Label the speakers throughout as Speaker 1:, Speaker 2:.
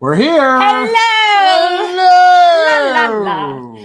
Speaker 1: We're here.
Speaker 2: Hello.
Speaker 1: Hello.
Speaker 2: La, la, la.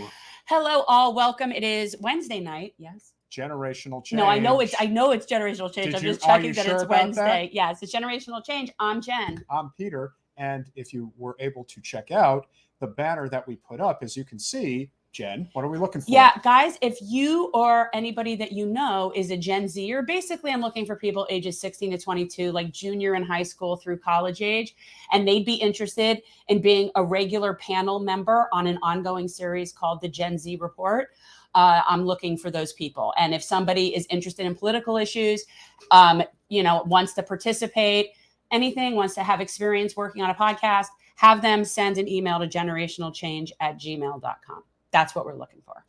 Speaker 2: Hello, all. Welcome. It is Wednesday night. Yes.
Speaker 1: Generational change.
Speaker 2: No, I know it's generational change. I'm just checking that it's Wednesday. Yes, it's generational change. I'm Jen.
Speaker 1: I'm Peter. And if you were able to check out the banner that we put up, as you can see, Jen, what are we looking for?
Speaker 2: Yeah, guys, if you or anybody that you know is a Gen Zer, basically I'm looking for people ages 16 to 22, like junior in high school through college age, and they'd be interested in being a regular panel member on an ongoing series called the Gen Z Report. I'm looking for those people. And if somebody is interested in political issues, wants to participate, anything, wants to have experience working on a podcast, have them send an email to generationalchange@gmail.com. That's what we're looking for.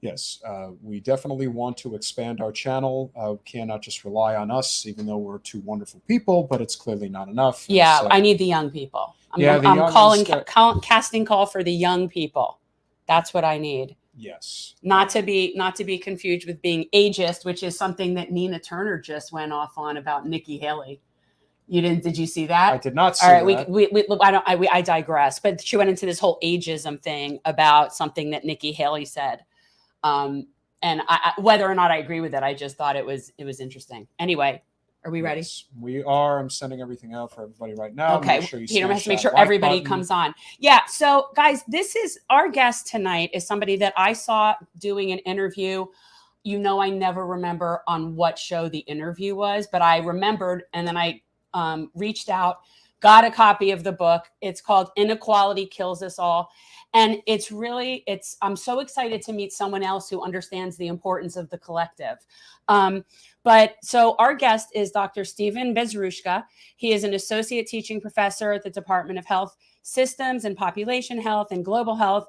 Speaker 1: Yes, we definitely want to expand our channel. We cannot just rely on us, even though we're two wonderful people, but it's clearly not enough.
Speaker 2: Yeah, I need the young people. I'm casting call for the young people. That's what I need.
Speaker 1: Yes.
Speaker 2: Not to be confused with being ageist, which is something that Nina Turner just went off on about Nikki Haley. You didn't? Did you see that?
Speaker 1: I did not see
Speaker 2: that. All right,
Speaker 1: that.
Speaker 2: I digress. But she went into this whole ageism thing about something that Nikki Haley said, and whether or not I agree with it, I just thought it was interesting. Anyway, are we ready?
Speaker 1: Yes, we are. I'm sending everything out for everybody right now.
Speaker 2: Okay, Peter has to make sure everybody comes on. Yeah. So, guys, this is our guest tonight. Is somebody that I saw doing an interview. I never remember on what show the interview was, but I remembered, and then I reached out, got a copy of the book. It's called Inequality Kills Us All. And I'm so excited to meet someone else who understands the importance of the collective. So our guest is Dr. Stephen Bezruchka. He is an associate teaching professor at the Department of Health Systems and Population Health and Global Health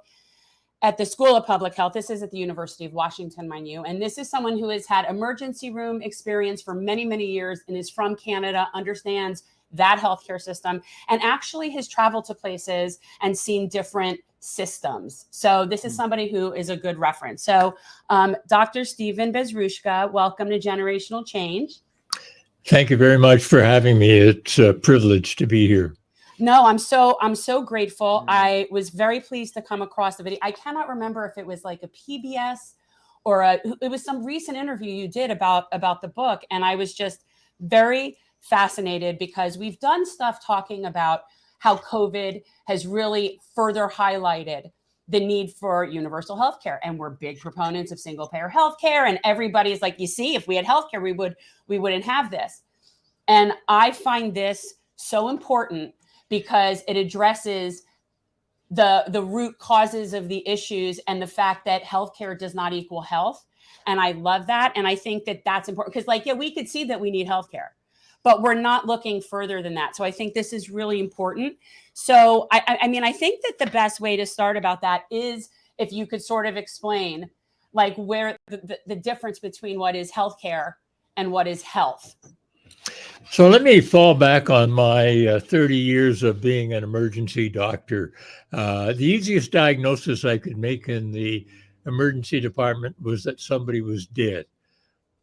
Speaker 2: at the School of Public Health. This is at the University of Washington, mind you. And this is someone who has had emergency room experience for many, many years and is from Canada, understands that healthcare system, and actually has traveled to places and seen different systems. So this is somebody who is a good reference. So Dr. Stephen Bezruchka, welcome to Generational Change.
Speaker 3: Thank you very much for having me. It's a privilege to be here.
Speaker 2: No, I'm so grateful. I was very pleased to come across the video. I cannot remember if it was like a PBS or it was some recent interview you did about the book. And I was just very fascinated because we've done stuff talking about how COVID has really further highlighted the need for universal healthcare. And we're big proponents of single payer healthcare. And everybody's like, you see, if we had healthcare, we wouldn't have this. And I find this so important because it addresses the root causes of the issues and the fact that healthcare does not equal health. And I love that. And I think that that's important because we could see that we need healthcare, but we're not looking further than that. So I think this is really important. So I think that the best way to start about that is if you could sort of explain like where the difference between what is healthcare and what is health.
Speaker 3: So let me fall back on my 30 years of being an emergency doctor. The easiest diagnosis I could make in the emergency department was that somebody was dead.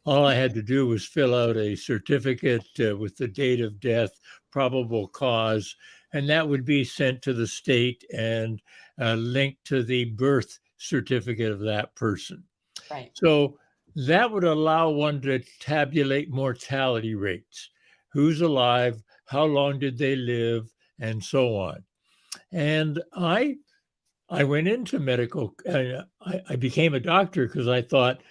Speaker 3: All I had to do was fill out a certificate with the date of death, probable cause, and that would be sent to the state and linked to the birth certificate of that person.
Speaker 2: Right.
Speaker 3: So that would allow one to tabulate mortality rates. Who's alive, how long did they live, and so on. And I went into medical, I became a doctor because I thought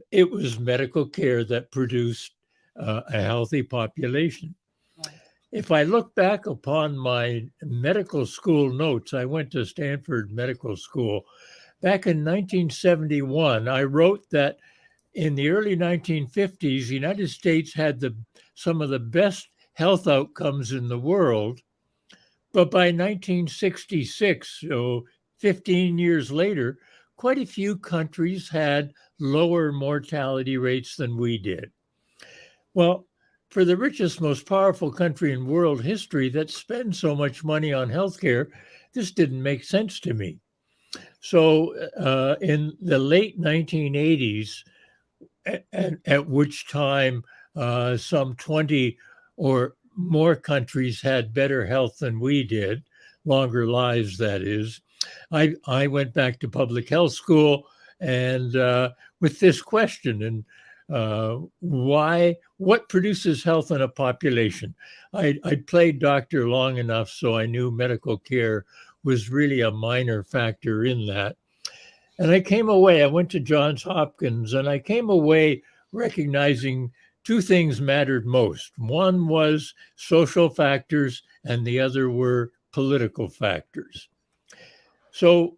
Speaker 3: it was medical care that produced a healthy population.
Speaker 2: Right.
Speaker 3: If I look back upon my medical school notes, I went to Stanford Medical School. Back in 1971, I wrote that in the early 1950s, the United States had some of the best health outcomes in the world. But by 1966, so 15 years later, quite a few countries had lower mortality rates than we did. Well, for the richest, most powerful country in world history that spends so much money on healthcare, this didn't make sense to me. So in the late 1980s, at which time some 20 or more countries had better health than we did, longer lives, that is. I went back to public health school and with this question, and what produces health in a population? I'd played doctor long enough, so I knew medical care was really a minor factor in that. And I went to Johns Hopkins, and I came away recognizing two things mattered most. One was social factors, and the other were political factors. So,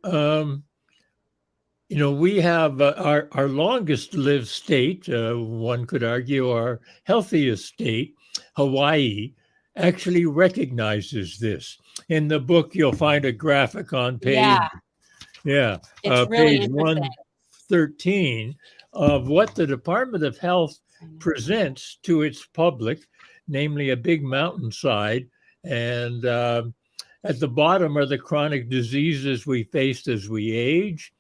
Speaker 3: we have our longest lived state, one could argue our healthiest state, Hawaii, actually recognizes this. In the book, you'll find a graphic on page,
Speaker 2: it's really
Speaker 3: page
Speaker 2: interesting.
Speaker 3: 113 of what the Department of Health presents to its public, namely a big mountainside. And at the bottom are the chronic diseases we face as we age.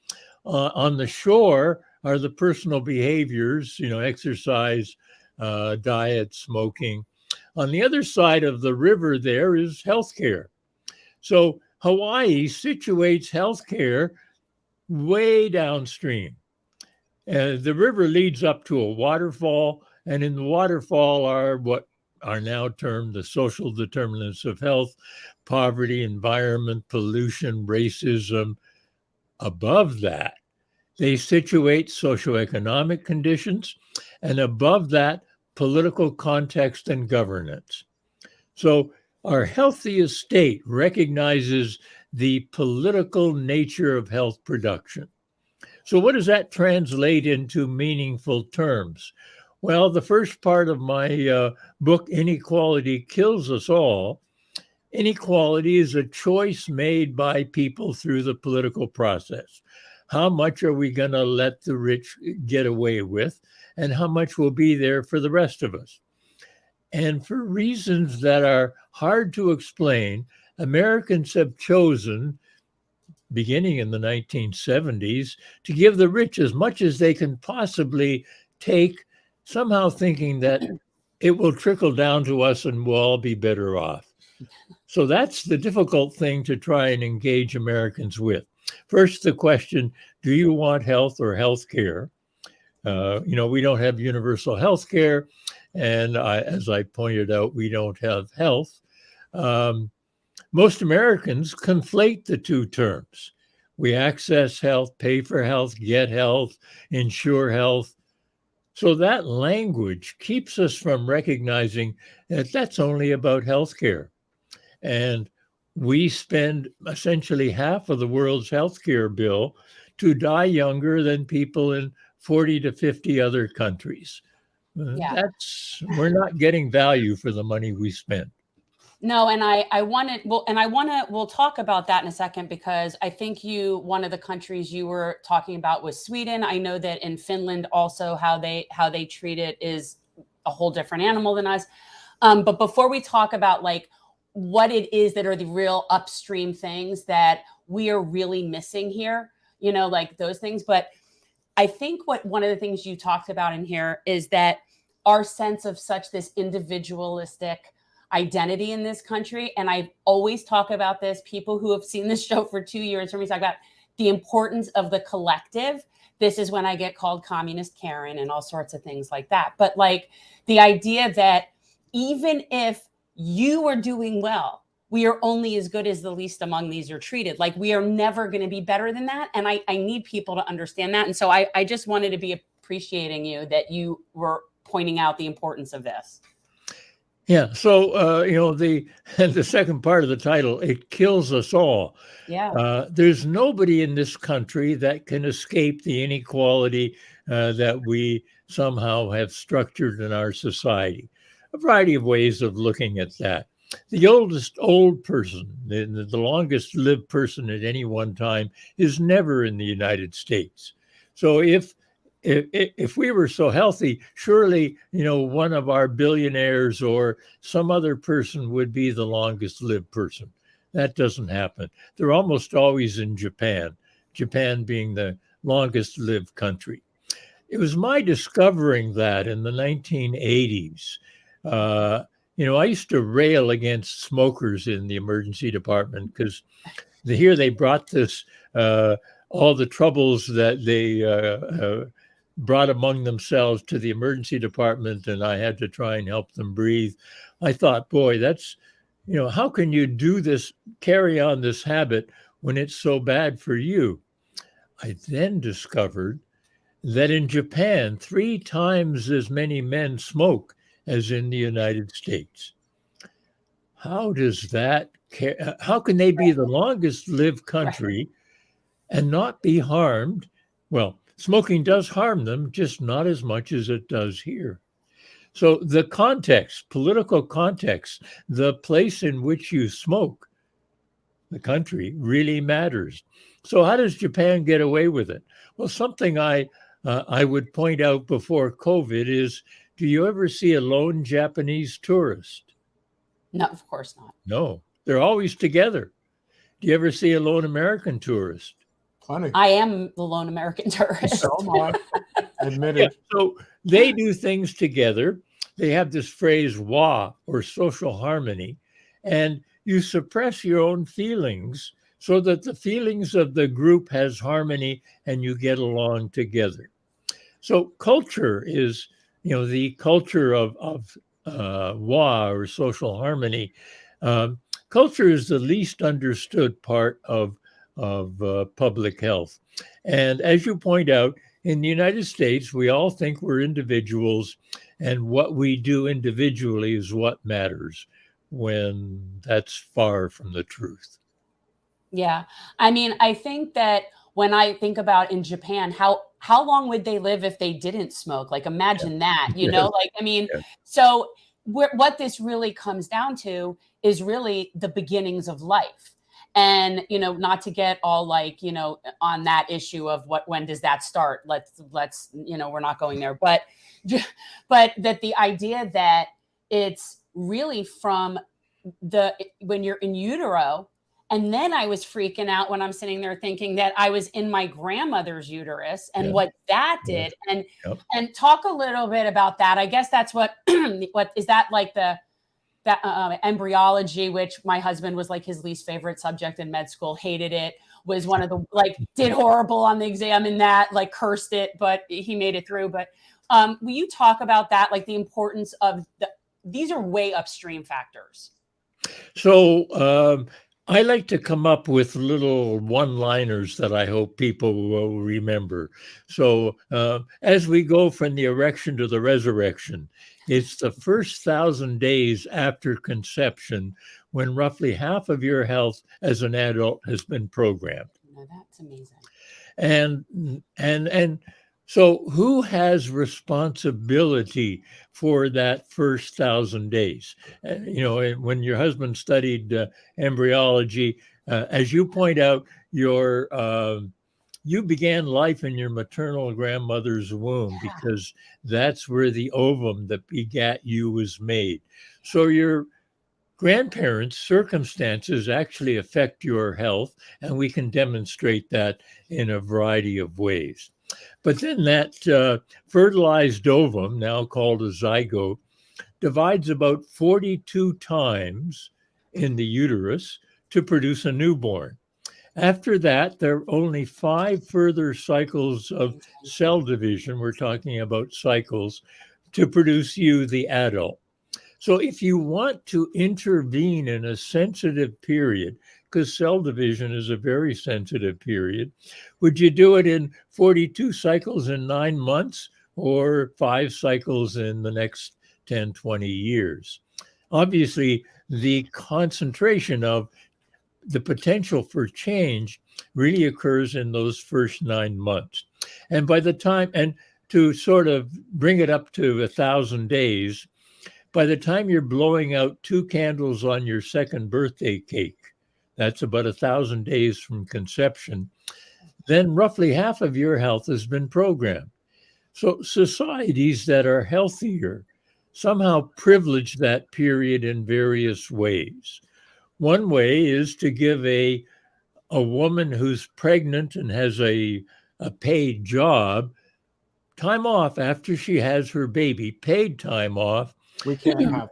Speaker 3: On the shore are the personal behaviors, exercise, diet, smoking. On the other side of the river there is healthcare. So Hawaii situates healthcare way downstream. The river leads up to a waterfall, and in the waterfall are what are now termed the social determinants of health: poverty, environment, pollution, racism. Above that, they situate socioeconomic conditions, and above that, political context and governance. So our healthiest state recognizes the political nature of health production. So what does that translate into meaningful terms? Well, the first part of my book, Inequality Kills Us All, inequality is a choice made by people through the political process. How much are we going to let the rich get away with, and how much will be there for the rest of us? And for reasons that are hard to explain, Americans have chosen, beginning in the 1970s, to give the rich as much as they can possibly take, somehow thinking that it will trickle down to us and we'll all be better off. So that's the difficult thing to try and engage Americans with. First, the question, do you want health or health care? We don't have universal health care. And as I pointed out, we don't have health. Most Americans conflate the two terms. We access health, pay for health, get health, insure health. So that language keeps us from recognizing that that's only about healthcare. And we spend essentially half of the world's healthcare bill to die younger than people in 40 to 50 other countries. We're not getting value for the money we spend.
Speaker 2: No, and we'll talk about that in a second, because I think one of the countries you were talking about was Sweden. I know that in Finland also how they treat it is a whole different animal than us. But before we talk about like what it is that are the real upstream things that we are really missing here, like those things. But I think one of the things you talked about in here is that our sense of such this individualistic identity in this country. And I always talk about this. People who have seen this show for 2 years heard me talk about the importance of the collective. This is when I get called communist Karen and all sorts of things like that. But like the idea that even if you are doing well, we are only as good as the least among these are treated. Like we are never going to be better than that. And I need people to understand that. And so I just wanted to be appreciating you that you were pointing out the importance of this.
Speaker 3: Yeah. So, the second part of the title, it kills us all.
Speaker 2: Yeah.
Speaker 3: There's nobody in this country that can escape the inequality that we somehow have structured in our society. A variety of ways of looking at that. The old person, the longest lived person at any one time, is never in the United States. So if we were so healthy, surely, one of our billionaires or some other person would be the longest lived person. That doesn't happen. They're almost always in Japan being the longest lived country. It was my discovering that in the 1980s, I used to rail against smokers in the emergency department because here they brought this, all the troubles that they brought among themselves to the emergency department, and I had to try and help them breathe. I thought, boy, that's, how can you do this, carry on this habit when it's so bad for you? I then discovered that in Japan, 3 times as many men smoke as in the United States. How can they be the longest lived country and not be harmed? Well, smoking does harm them, just not as much as it does here. So the context, political context, the place in which you smoke, the country, really matters. So how does Japan get away with it? Well, something I would point out before COVID is, do you ever see a lone Japanese tourist?
Speaker 2: No, of course not.
Speaker 3: No, they're always together. Do you ever see a lone American tourist?
Speaker 1: Plenty.
Speaker 2: I am the lone American tourist.
Speaker 1: So am I. Admitted.
Speaker 3: Yeah, so they do things together. They have this phrase "wa" or social harmony, and you suppress your own feelings so that the feelings of the group has harmony and you get along together. So culture is, the culture of wa or social harmony. Culture is the least understood part of public health. And as you point out, in the United States, we all think we're individuals, and what we do individually is what matters, when that's far from the truth.
Speaker 2: Yeah. I mean, I think that when I think about in Japan, how long would they live if they didn't smoke? Like, imagine that, like, I mean, so what this really comes down to is really the beginnings of life. And, not to get all like, on that issue of when does that start? Let's, we're not going there, but that the idea that it's really from when you're in utero. And then I was freaking out when I'm sitting there thinking that I was in my grandmother's uterus and what that did. And talk a little bit about that. I guess that's what is that like that embryology, which my husband was like his least favorite subject in med school, hated it, was one of the, did horrible on the exam in that, cursed it, but he made it through. But will you talk about that, like the importance of these are way upstream factors.
Speaker 3: So I like to come up with little one-liners that I hope people will remember. So as we go from the erection to the resurrection, it's the first 1,000 days after conception when roughly half of your health as an adult has been programmed.
Speaker 2: No, that's amazing.
Speaker 3: And so who has responsibility for that first 1,000 days? When your husband studied embryology, as you point out, you began life in your maternal grandmother's womb because that's where the ovum that begat you was made. So your grandparents' circumstances actually affect your health, and we can demonstrate that in a variety of ways. But then that fertilized ovum, now called a zygote, divides about 42 times in the uterus to produce a newborn. After that, there are only 5 further cycles of cell division, we're talking about cycles, to produce you, the adult. So if you want to intervene in a sensitive period, because cell division is a very sensitive period, would you do it in 42 cycles in 9 months or 5 cycles in the next 10, 20 years? Obviously, the concentration of the potential for change really occurs in those first 9 months. And by the time, and to sort of bring it up to 1,000 days, by the time you're blowing out 2 candles on your second birthday cake, that's about 1,000 days from conception, then roughly half of your health has been programmed. So societies that are healthier somehow privilege that period in various ways. One way is to give a woman who's pregnant and has a paid job time off after she has her baby, paid time off.
Speaker 1: We can't have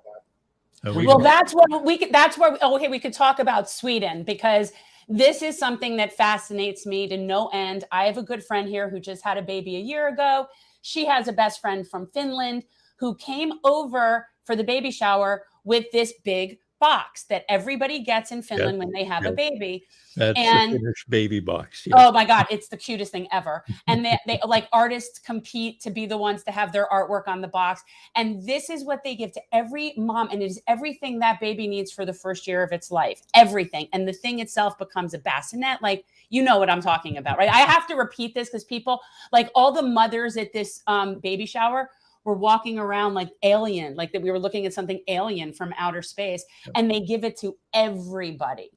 Speaker 1: that.
Speaker 2: Well, that's what we could, that's where, okay, we could talk about Sweden, because this is something that fascinates me to no end. I have a good friend here who just had a baby a year ago. She has a best friend from Finland who came over for the baby shower with this big box that everybody gets in Finland when they have a baby.
Speaker 3: That's the Finnish baby box.
Speaker 2: Oh my God, it's the cutest thing ever. And they like, artists compete to be the ones to have their artwork on the box. And this is what they give to every mom. And it is everything that baby needs for the first year of its life, everything. And the thing itself becomes a bassinet. Like, you know what I'm talking about, right? I have to repeat this because people, like all the mothers at this baby shower were walking around like alien, like that we were looking at something alien from outer space, and they give it to everybody.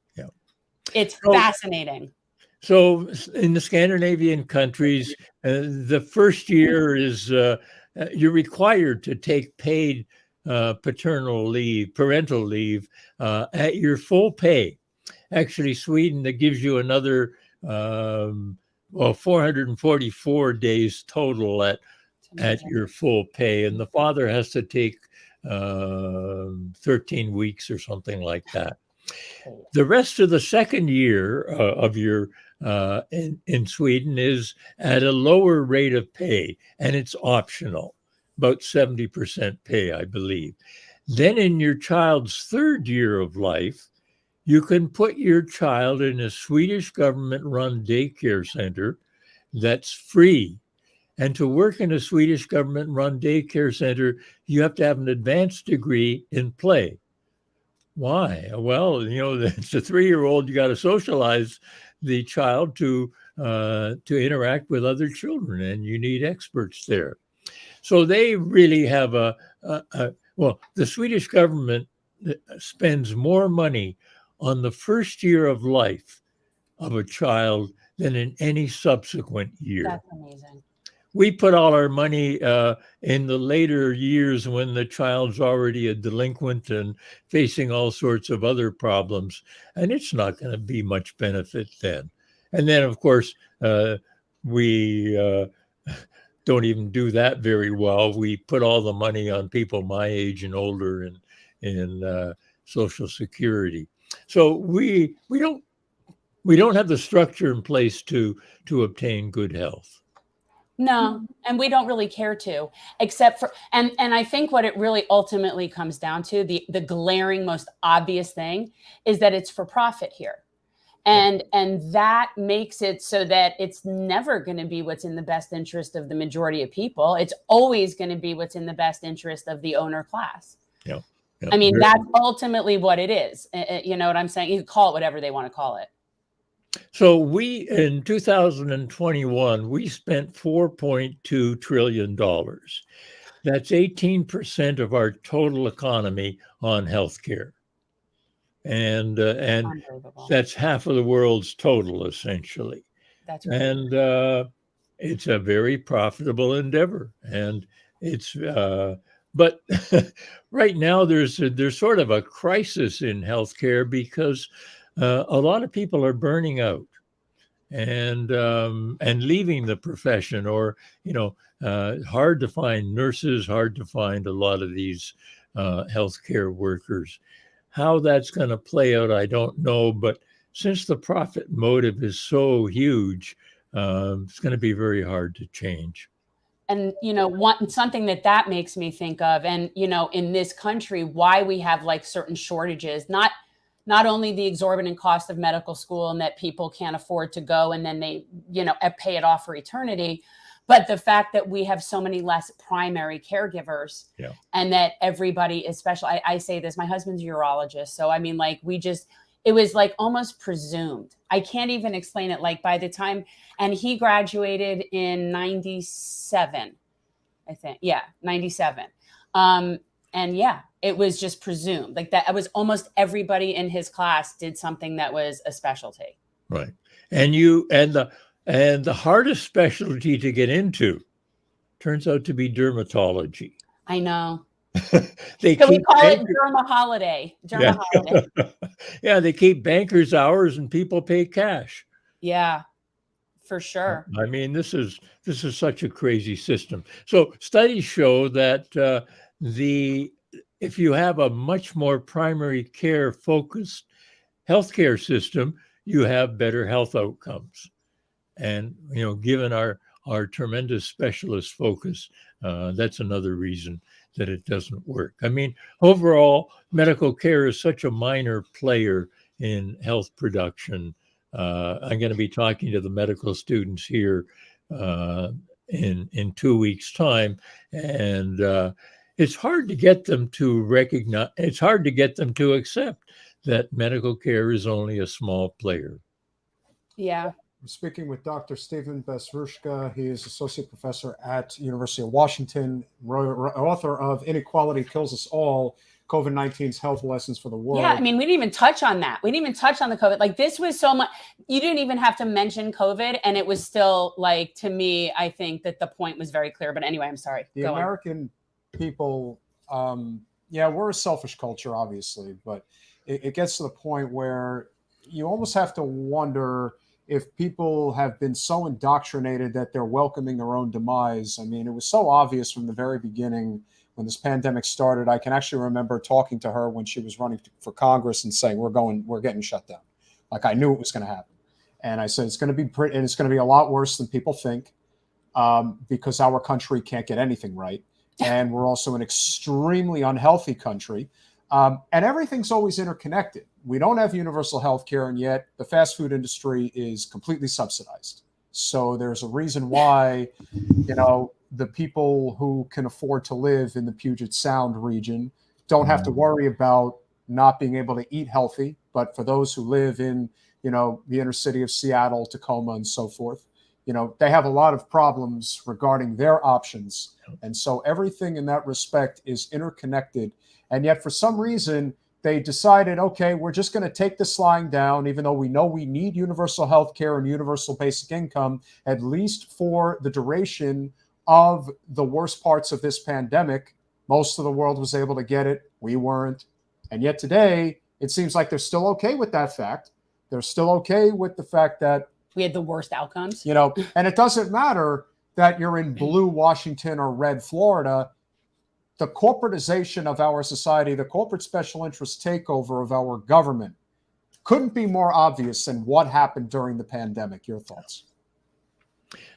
Speaker 2: It's fascinating.
Speaker 3: So in the Scandinavian countries, the first year is you're required to take paid parental leave at your full pay. Actually, Sweden, that gives you another 444 days total at your full pay, and the father has to take 13 weeks or something like that. The rest of the second year of your in Sweden is at a lower rate of pay, and it's optional, about 70% pay, I believe. Then in your child's third year of life, you can put your child in a Swedish government-run daycare center that's free. And to work in a Swedish government-run daycare center, you have to have an advanced degree in play. Why? Well, it's a 3-year-old. You got to socialize the child to interact with other children, and you need experts there. So they really have the Swedish government spends more money on the first year of life of a child than in any subsequent year.
Speaker 2: That's amazing.
Speaker 3: We put all our money in the later years when the child's already a delinquent and facing all sorts of other problems, and it's not going to be much benefit then. And then, of course, we don't even do that very well. We put all the money on people my age and older in Social Security. So we don't have the structure in place to obtain good health.
Speaker 2: No, and we don't really care to, except for, and I think what it really ultimately comes down to, the glaring, most obvious thing is that it's for profit here. And that makes it so that it's never going to be what's in the best interest of the majority of people. It's always going to be what's in the best interest of the owner class.
Speaker 3: Yeah.
Speaker 2: I mean, that's ultimately what it is. You know what I'm saying? You can call it whatever they want to call it.
Speaker 3: So in 2021, we spent $4.2 trillion. That's 18% of our total economy on healthcare. And that's half of the world's total, essentially.
Speaker 2: That's great.
Speaker 3: And it's a very profitable endeavor. And it's, but right now there's sort of a crisis in healthcare because a lot of people are burning out and leaving the profession, or hard to find nurses, hard to find a lot of these healthcare workers. How that's going to play out, I don't know. But since the profit motive is so huge, it's going to be very hard to change.
Speaker 2: And, something that makes me think of, and, in this country, why we have like certain shortages, not only the exorbitant cost of medical school and that people can't afford to go and then they, pay it off for eternity, but the fact that we have so many less primary caregivers, and that everybody, especially, I say this, my husband's a urologist. So, I mean, like it was like almost presumed. I can't even explain it. Like by the time, and he graduated in 97, I think. Yeah, 97. And yeah, it was just presumed like that. It was almost everybody in his class did something that was a specialty.
Speaker 3: Right. And the hardest specialty to get into turns out to be dermatology.
Speaker 2: I know.
Speaker 3: We
Speaker 2: call it Derma Holiday. Holiday.
Speaker 3: Yeah, they keep bankers' hours and people pay cash.
Speaker 2: Yeah, for sure.
Speaker 3: I mean, this is such a crazy system. So studies show that the if you have a much more primary care focused healthcare system, you have better health outcomes. And, given our tremendous specialist focus, that's another reason that it doesn't work. I mean, overall, medical care is such a minor player in health production. I'm going to be talking to the medical students here in 2 weeks' time, and it's hard to get them to recognize. It's hard to get them to accept that medical care is only a small player.
Speaker 2: Yeah.
Speaker 1: I'm speaking with Dr. Stephen Bezruchka. He is associate professor at University of Washington, author of Inequality Kills Us All, COVID-19's Health Lessons for the World.
Speaker 2: Yeah, I mean, we didn't even touch on that. We didn't even touch on the COVID. Like, this was so much. You didn't even have to mention COVID, and it was still, like, to me, I think that the point was very clear. But anyway, I'm sorry.
Speaker 1: The American people, we're a selfish culture, obviously, but it gets to the point where you almost have to wonder if people have been so indoctrinated that they're welcoming their own demise. I mean, it was so obvious from the very beginning when this pandemic started. I can actually remember talking to her when she was running for Congress and saying, we're getting shut down. Like, I knew it was going to happen. And I said, it's going to be and it's going to be a lot worse than people think, because our country can't get anything right. And we're also an extremely unhealthy country. And everything's always interconnected. We don't have universal health care, and yet the fast food industry is completely subsidized. So there's a reason why, the people who can afford to live in the Puget Sound region don't have to worry about not being able to eat healthy. But for those who live in, the inner city of Seattle, Tacoma, and so forth, they have a lot of problems regarding their options. And so everything in that respect is interconnected. And yet, for some reason, they decided, okay, we're just going to take this lying down, even though we know we need universal health care and universal basic income, at least for the duration of the worst parts of this pandemic. Most of the world was able to get it. We weren't. And yet today, it seems like they're still okay with that fact. They're still okay with the fact that
Speaker 2: we had the worst outcomes.
Speaker 1: And it doesn't matter that you're in blue Washington or red Florida. The corporatization of our society, the corporate special interest takeover of our government couldn't be more obvious than what happened during the pandemic. Your thoughts?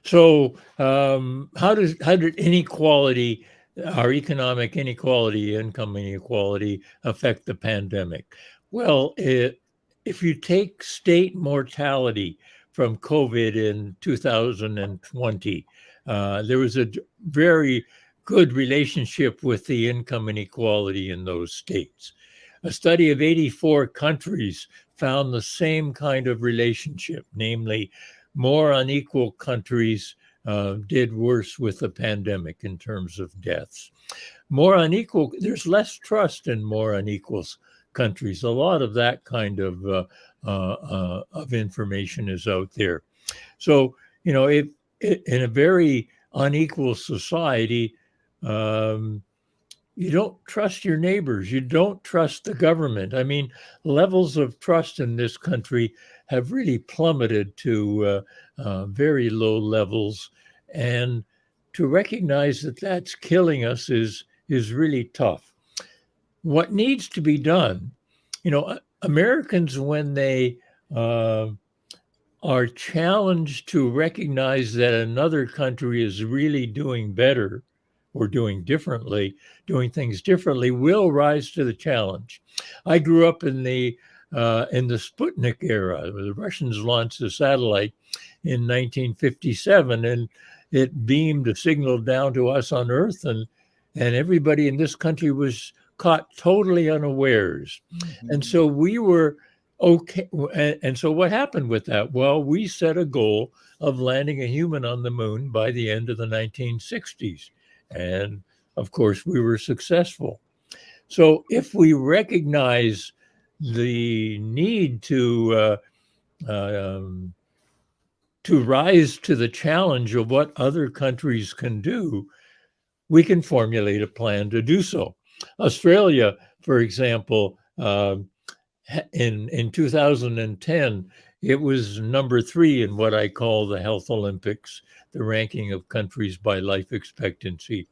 Speaker 3: So how did inequality, our economic inequality, income inequality, affect the pandemic? Well, if you take state mortality from COVID in 2020, there was a very good relationship with the income inequality in those states. A study of 84 countries found the same kind of relationship, namely, more unequal countries did worse with the pandemic in terms of deaths. More unequal, there's less trust in more unequal countries. A lot of that kind of information is out there. So, if in a very unequal society, you don't trust your neighbors. You don't trust the government. I mean, levels of trust in this country have really plummeted to very low levels. And to recognize that that's killing us is really tough. What needs to be done, Americans, when they are challenged to recognize that another country is really doing better or doing things differently, will rise to the challenge. I grew up in the Sputnik era. The Russians launched a satellite in 1957, and it beamed a signal down to us on Earth, and everybody in this country was caught totally unawares. Mm-hmm. And so we were okay. And so what happened with that? Well, we set a goal of landing a human on the moon by the end of the 1960s. And of course, we were successful. So if we recognize the need to rise to the challenge of what other countries can do, we can formulate a plan to do so. Australia, for example, in 2010, it was number 3 in what I call the Health Olympics, the ranking of countries by life expectancy.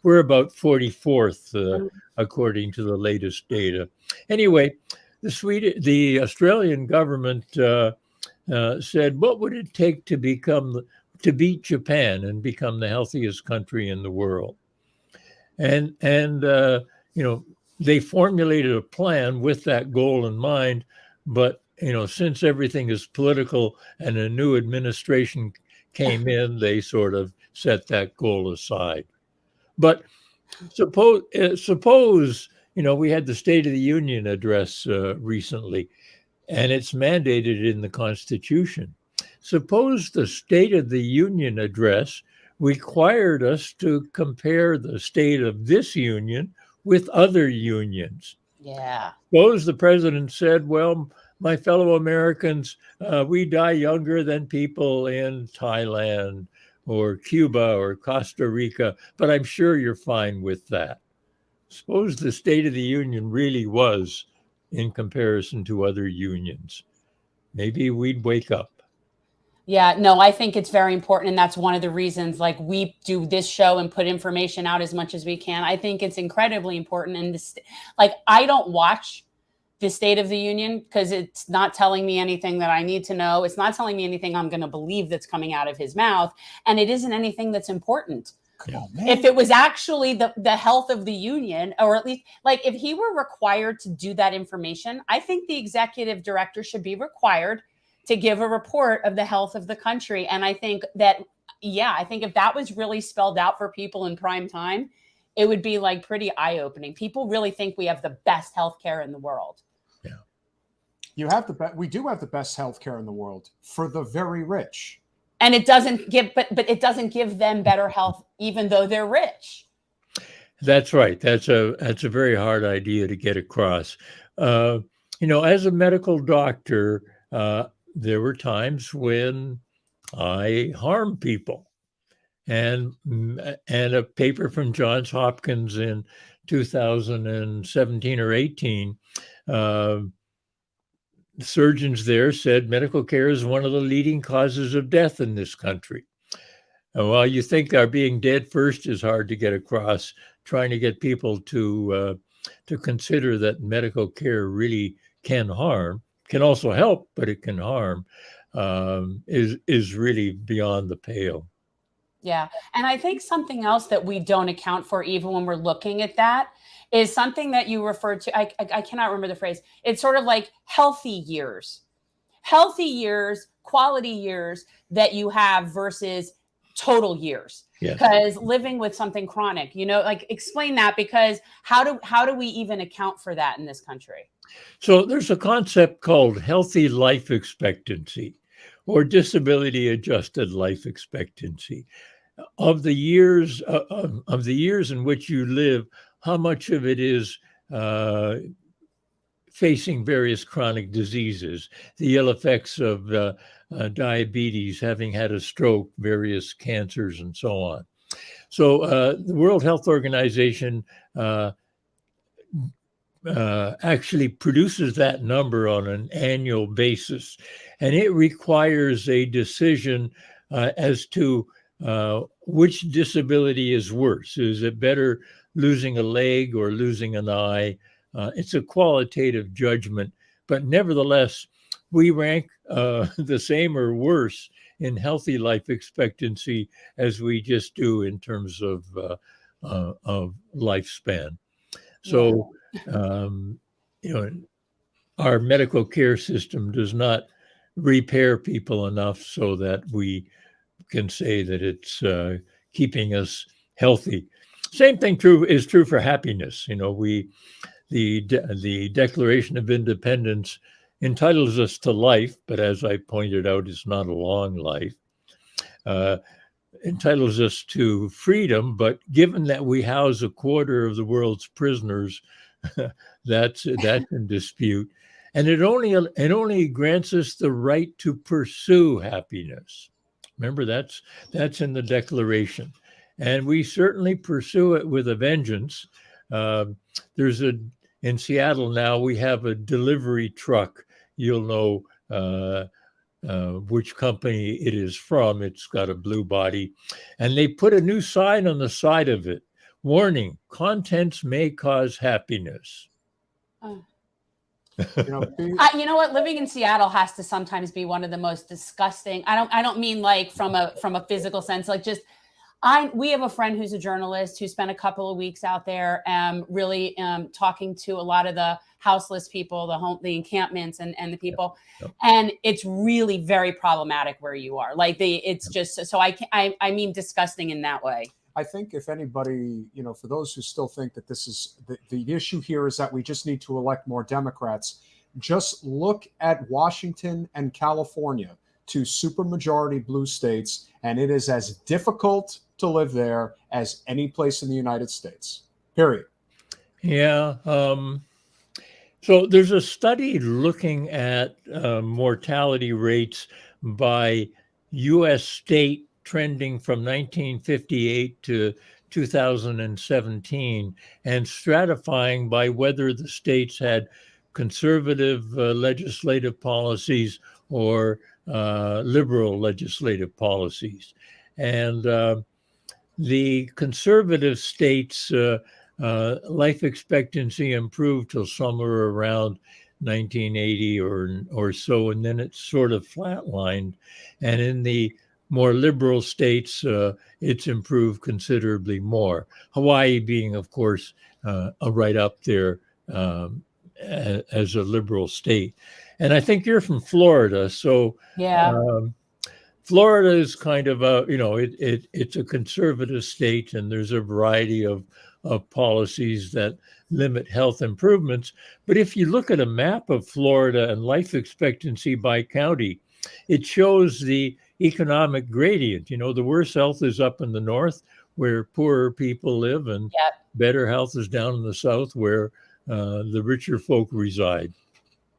Speaker 3: We're about 44th, according to the latest data. Anyway, the Australian government said, what would it take to beat Japan and become the healthiest country in the world? And they formulated a plan with that goal in mind, but since everything is political and a new administration came in, they sort of set that goal aside. But suppose we had the State of the Union address recently, and it's mandated in the Constitution. Suppose the State of the Union address required us to compare the state of this union with other unions.
Speaker 2: Yeah.
Speaker 3: Suppose the president said, well, my fellow Americans, we die younger than people in Thailand or Cuba or Costa Rica, but I'm sure you're fine with that. Suppose the State of the Union really was in comparison to other unions. Maybe we'd wake up.
Speaker 2: Yeah, no, I think it's very important. And that's one of the reasons, like, we do this show and put information out as much as we can. I think it's incredibly important. And I don't watch the State of the Union because it's not telling me anything that I need to know. It's not telling me anything I'm going to believe that's coming out of his mouth. And it isn't anything that's important.
Speaker 1: Come on, man.
Speaker 2: If it was actually the health of the union, or at least like if he were required to do that information, I think the executive director should be required to give a report of the health of the country. And I think that, I think if that was really spelled out for people in prime time, it would be like pretty eye-opening. People really think we have the best healthcare in the world.
Speaker 1: Yeah. We do have the best healthcare in the world for the very rich.
Speaker 2: And it doesn't give, but it doesn't give them better health, even though they're rich.
Speaker 3: That's right. That's a very hard idea to get across. As a medical doctor, there were times when I harmed people, and a paper from Johns Hopkins in 2017 or 18. Surgeons there said medical care is one of the leading causes of death in this country. Well, you think our being dead first is hard to get across. Trying to get people to consider that medical care really can also help, but it can harm, is really beyond the pale.
Speaker 2: Yeah. And I think something else that we don't account for, even when we're looking at that, is something that you referred to. I cannot remember the phrase. It's sort of like healthy years, quality years that you have versus total years.
Speaker 3: Yes.
Speaker 2: Because living with something chronic, explain that, because how do we even account for that in this country?
Speaker 3: So there's a concept called healthy life expectancy, or disability adjusted life expectancy. Of the years in which you live, how much of it is facing various chronic diseases, the ill effects of diabetes, having had a stroke, various cancers, and so on. So the World Health Organization actually produces that number on an annual basis, and it requires a decision as to which disability is worse. Is it better losing a leg or losing an eye? It's a qualitative judgment, but nevertheless, we rank the same or worse in healthy life expectancy as we just do in terms of lifespan. So, our medical care system does not repair people enough so that we can say that it's keeping us healthy. Same thing is true for happiness. The Declaration of Independence entitles us to life, but as I pointed out, it's not a long life. Entitles us to freedom, but given that we house a quarter of the world's prisoners, that's in dispute. And it only grants us the right to pursue happiness. Remember, that's in the Declaration, and we certainly pursue it with a vengeance. In Seattle now, we have a delivery truck. You'll know which company it is from. It's got a blue body. And they put a new sign on the side of it. Warning, contents may cause happiness.
Speaker 2: Oh.
Speaker 1: You know,
Speaker 2: You know what? Living in Seattle has to sometimes be one of the most disgusting. I don't mean like from a physical sense, like just we have a friend who's a journalist who spent a couple of weeks out there, really talking to a lot of the houseless people, the encampments and the people.
Speaker 3: Yep.
Speaker 2: And it's really very problematic where you are. Like it's just, so I mean, disgusting in that way.
Speaker 1: I think if anybody, for those who still think that this is the issue here is that we just need to elect more Democrats, just look at Washington and California, two supermajority blue states, and it is as difficult to live there as any place in the United States, period.
Speaker 3: Yeah. So there's a study looking at mortality rates by U.S. state trending from 1958 to 2017 and stratifying by whether the states had conservative legislative policies or liberal legislative policies. And the conservative states, life expectancy improved till somewhere around 1980 or so, and then it sort of flatlined. And in the more liberal states, it's improved considerably more. Hawaii being, of course, right up there as a liberal state. And I think you're from Florida, so
Speaker 2: yeah.
Speaker 3: Florida is kind of it's a conservative state, and there's a variety of policies that limit health improvements. But if you look at a map of Florida and life expectancy by county, it shows the economic gradient. The worst health is up in the north where poorer people live, and better health is down in the south where the richer folk reside.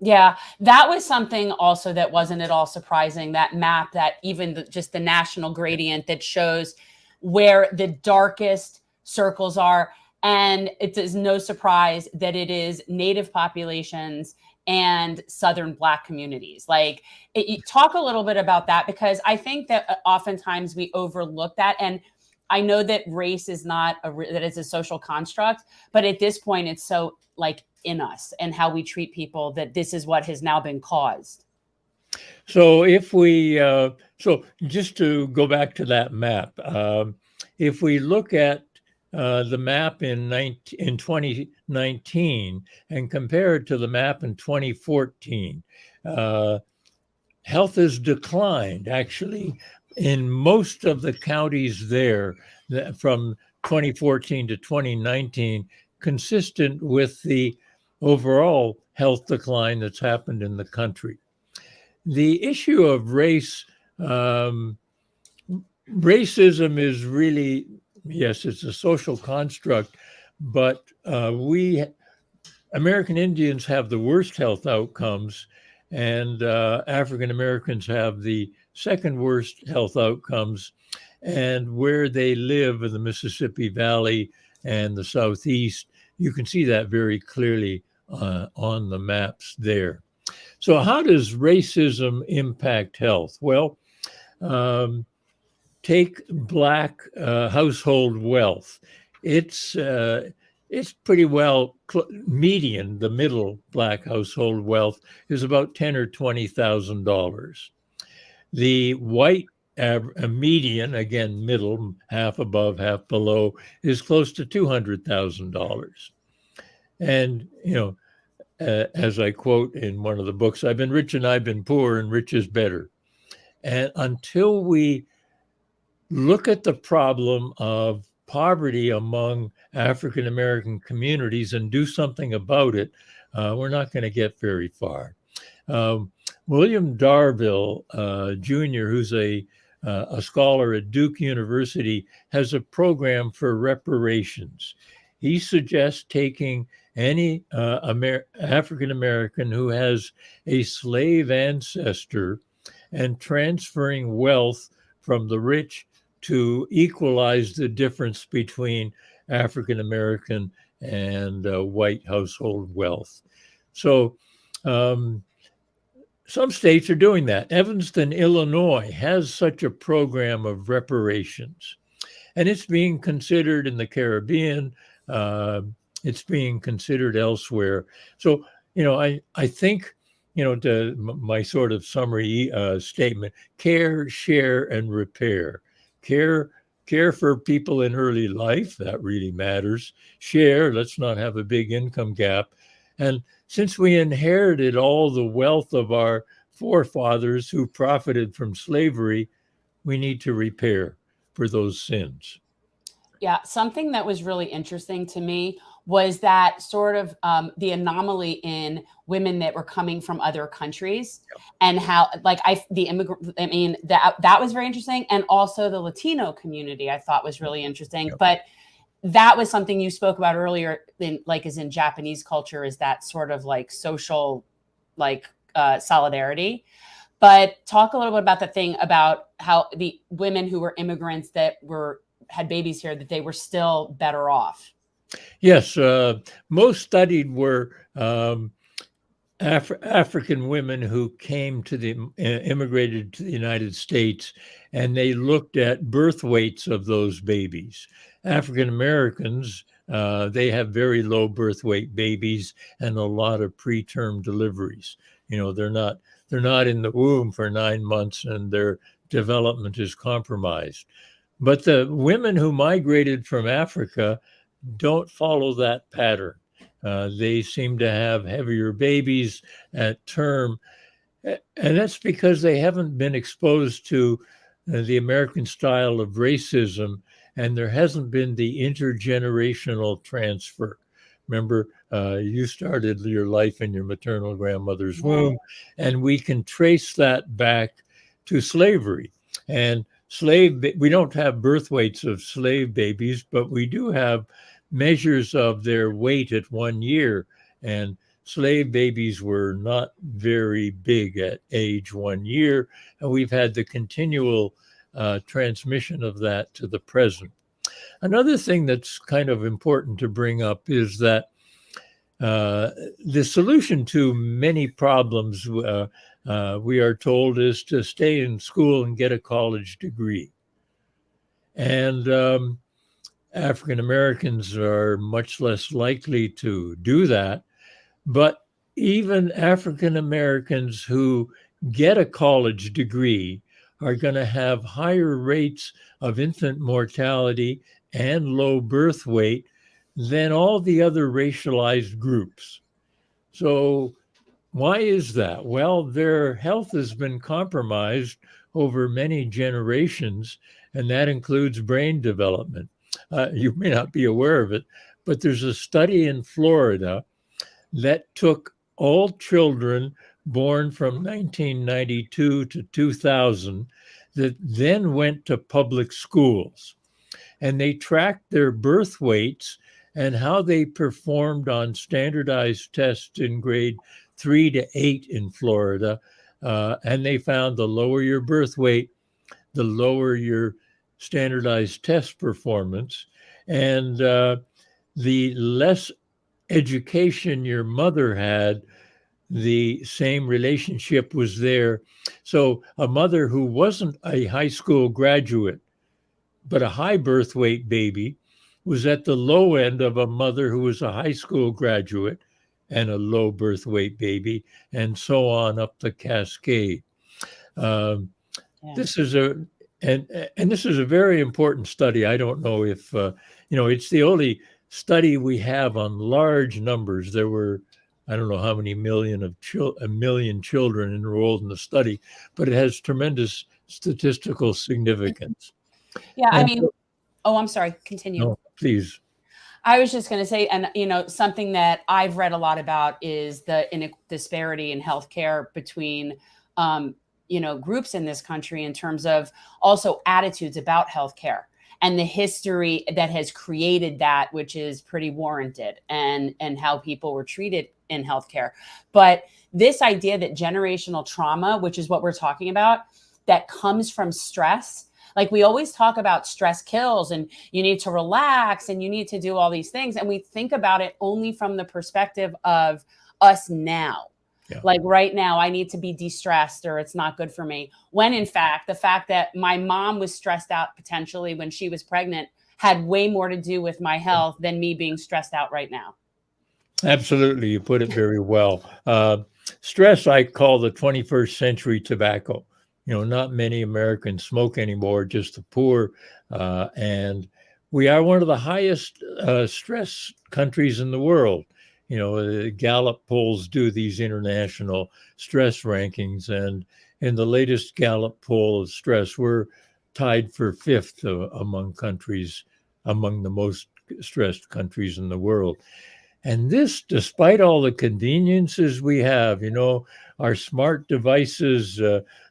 Speaker 2: Yeah, that was something also that wasn't at all surprising, that map, that even just the national gradient that shows where the darkest circles are. And it is no surprise that it is Native populations and Southern Black communities. Like, talk a little bit about that, because I think that oftentimes we overlook that. And I know that race is not that it's a social construct, but at this point, it's so like in us and how we treat people that this is what has now been caused.
Speaker 3: So if we, so just to go back to that map, if we look at the map in 2019 and compare it to the map in 2014, health has declined actually in most of the counties there from 2014 to 2019, consistent with the overall health decline that's happened in the country. The issue of race, racism is really, yes, it's a social construct, but we American Indians have the worst health outcomes, and African Americans have the second worst health outcomes. And where they live in the Mississippi Valley and the Southeast, you can see that very clearly on the maps there. So how does racism impact health? Well, take Black household wealth. It's pretty well median. The middle Black household wealth is about $10,000 or $20,000. The white median, again middle, half above, half below, is close to $200,000. And as I quote in one of the books, I've been rich and I've been poor, and rich is better. And until we look at the problem of poverty among African American communities and do something about it, we're not going to get very far. William Darville Jr., who's a scholar at Duke University, has a program for reparations. He suggests taking any African American who has a slave ancestor and transferring wealth from the rich to equalize the difference between African American and white household wealth. So some states are doing that. Evanston, Illinois has such a program of reparations, and it's being considered in the Caribbean. It's being considered elsewhere. So, I think, my sort of summary statement: care, share, and repair. Care, care for people in early life, that really matters. Share, let's not have a big income gap. And since we inherited all the wealth of our forefathers who profited from slavery, we need to repair for those sins.
Speaker 2: Yeah, something that was really interesting to me was that sort of the anomaly in women that were coming from other countries, and how, like, the immigrant. I mean, that was very interesting, and also the Latino community I thought was really interesting.
Speaker 3: Yep.
Speaker 2: But that was something you spoke about earlier, is in Japanese culture, is that sort of like social, like solidarity. But talk a little bit about the thing about how the women who were immigrants that had babies here, that they were still better off.
Speaker 3: Yes, most studied were African women who came immigrated to the United States, and they looked at birth weights of those babies. African Americans, they have very low birth weight babies and a lot of preterm deliveries. They're not in the womb for 9 months, and their development is compromised. But the women who migrated from Africa don't follow that pattern. They seem to have heavier babies at term. And that's because they haven't been exposed to the American style of racism, and there hasn't been the intergenerational transfer. Remember, you started your life in your maternal grandmother's womb, and we can trace that back to slavery. And we don't have birth weights of slave babies, but we do have measures of their weight at 1 year. And slave babies were not very big at age 1 year. And we've had the continual transmission of that to the present. Another thing that's kind of important to bring up is that the solution to many problems, we are told, is to stay in school and get a college degree. And African Americans are much less likely to do that. But even African Americans who get a college degree are going to have higher rates of infant mortality and low birth weight than all the other racialized groups. So why is that? Well, their health has been compromised over many generations, and that includes brain development. You may not be aware of it, but there's a study in Florida that took all children born from 1992 to 2000 that then went to public schools. And they tracked their birth weights and how they performed on standardized tests in grade 3 to 8 in Florida. And they found the lower your birth weight, the lower your standardized test performance, and the less education your mother had, the same relationship was there. So a mother who wasn't a high school graduate, but a high birth weight baby, was at the low end of a mother who was a high school graduate and a low birth weight baby, and so on up the cascade. This is this is a very important study. I don't know if it's the only study we have on large numbers. There were, I don't know how many million children enrolled in the study, but it has tremendous statistical significance.
Speaker 2: Yeah, I mean, I'm sorry, continue.
Speaker 3: No, please.
Speaker 2: I was just going to say, and something that I've read a lot about is the disparity in healthcare between groups in this country, in terms of also attitudes about healthcare and the history that has created that, which is pretty warranted, and how people were treated in healthcare. But this idea that generational trauma, which is what we're talking about, that comes from stress. Like, we always talk about stress kills, and you need to relax and you need to do all these things. And we think about it only from the perspective of us now.
Speaker 3: Yeah.
Speaker 2: Like right now, I need to be de-stressed or it's not good for me. When in fact, the fact that my mom was stressed out potentially when she was pregnant had way more to do with my health than me being stressed out right now.
Speaker 3: Absolutely. You put it very well. Stress, I call the 21st century tobacco. Not many Americans smoke anymore, just the poor. And we are one of the highest stress countries in the world. Gallup polls do these international stress rankings. And in the latest Gallup poll of stress, we're tied for fifth among the most stressed countries in the world. And this, despite all the conveniences we have, our smart devices,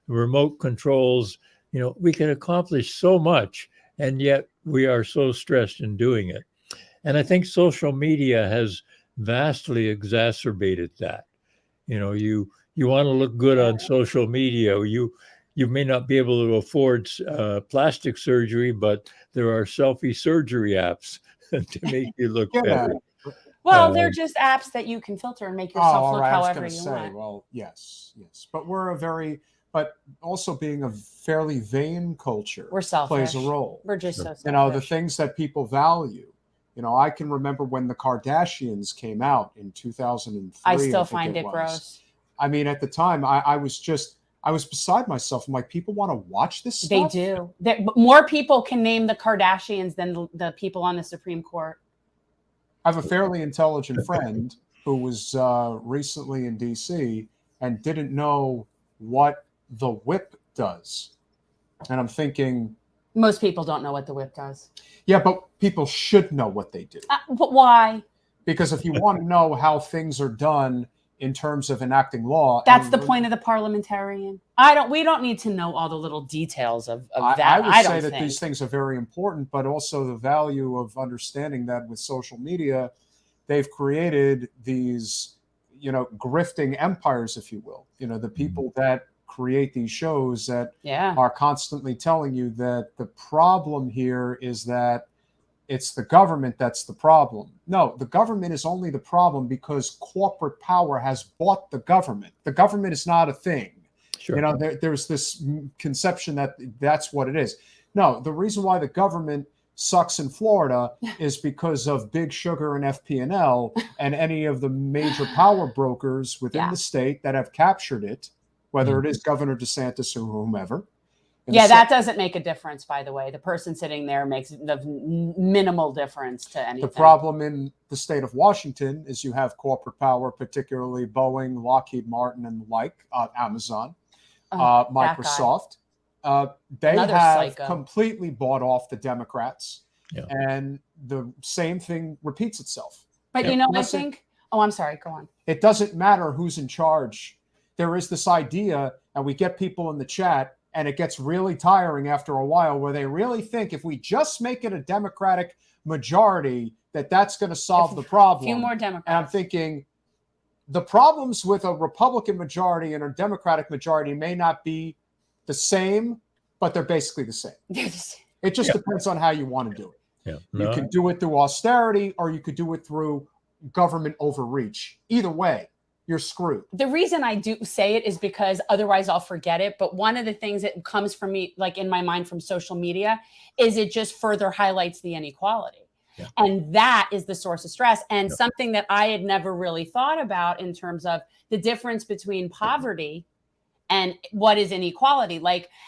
Speaker 3: remote controls, we can accomplish so much, and yet we are so stressed in doing it. And I think social media has vastly exacerbated that. You want to look good on social media. You may not be able to afford plastic surgery, but there are selfie surgery apps to make you look better.
Speaker 2: Well, they're just apps that you can filter and make yourself look however you want.
Speaker 1: Well, yes, but but also being a fairly vain culture
Speaker 2: We're selfish.
Speaker 1: plays a role.
Speaker 2: We're just so selfish.
Speaker 1: The things that people value. I can remember when the Kardashians came out in 2003.
Speaker 2: I still find it gross.
Speaker 1: I mean, at the time, I was beside myself. I'm like, people want to watch this stuff?
Speaker 2: They do. More people can name the Kardashians than the people on the Supreme Court.
Speaker 1: I have a fairly intelligent friend who was recently in DC and didn't know what the whip does. And I'm thinking...
Speaker 2: Most people don't know what the whip does.
Speaker 1: Yeah, but people should know what they do.
Speaker 2: But why?
Speaker 1: Because if you want to know how things are done in terms of enacting law...
Speaker 2: That's the point of the parliamentarian. We don't need to know all the little details of that.
Speaker 1: I would say that these things are very important, but also the value of understanding that with social media, they've created these, grifting empires, if you will. The people that create these shows that are constantly telling you that the problem here is that it's the government that's the problem. No, the government is only the problem because corporate power has bought the government. The government is not a thing.
Speaker 3: Sure.
Speaker 1: There's this conception that that's what it is. No, the reason why the government sucks in Florida is because of Big Sugar and FP&L and any of the major power brokers within the state that have captured it, whether it is Governor DeSantis or whomever.
Speaker 2: That doesn't make a difference, by the way. The person sitting there makes the minimal difference to anything.
Speaker 1: The problem in the state of Washington is you have corporate power, particularly Boeing, Lockheed Martin, and the like, Amazon, Microsoft. They have completely bought off the Democrats, and the same thing repeats itself.
Speaker 2: But I think... Oh, I'm sorry. Go on.
Speaker 1: It doesn't matter who's in charge. There is this idea, and we get people in the chat, and it gets really tiring after a while, where they really think if we just make it a Democratic majority, that's going to solve the problem.
Speaker 2: A few more Democrats.
Speaker 1: And I'm thinking the problems with a Republican majority and a Democratic majority may not be the same, but they're basically the same. It just depends on how you want to do it. You can do it through austerity, or you could do it through government overreach. Either way, you're screwed.
Speaker 2: The reason I do say it is because otherwise I'll forget it. But one of the things that comes from me, like in my mind from social media, is it just further highlights the inequality. Yeah. And that is the source of stress. And something that I had never really thought about in terms of the difference between poverty and what is inequality,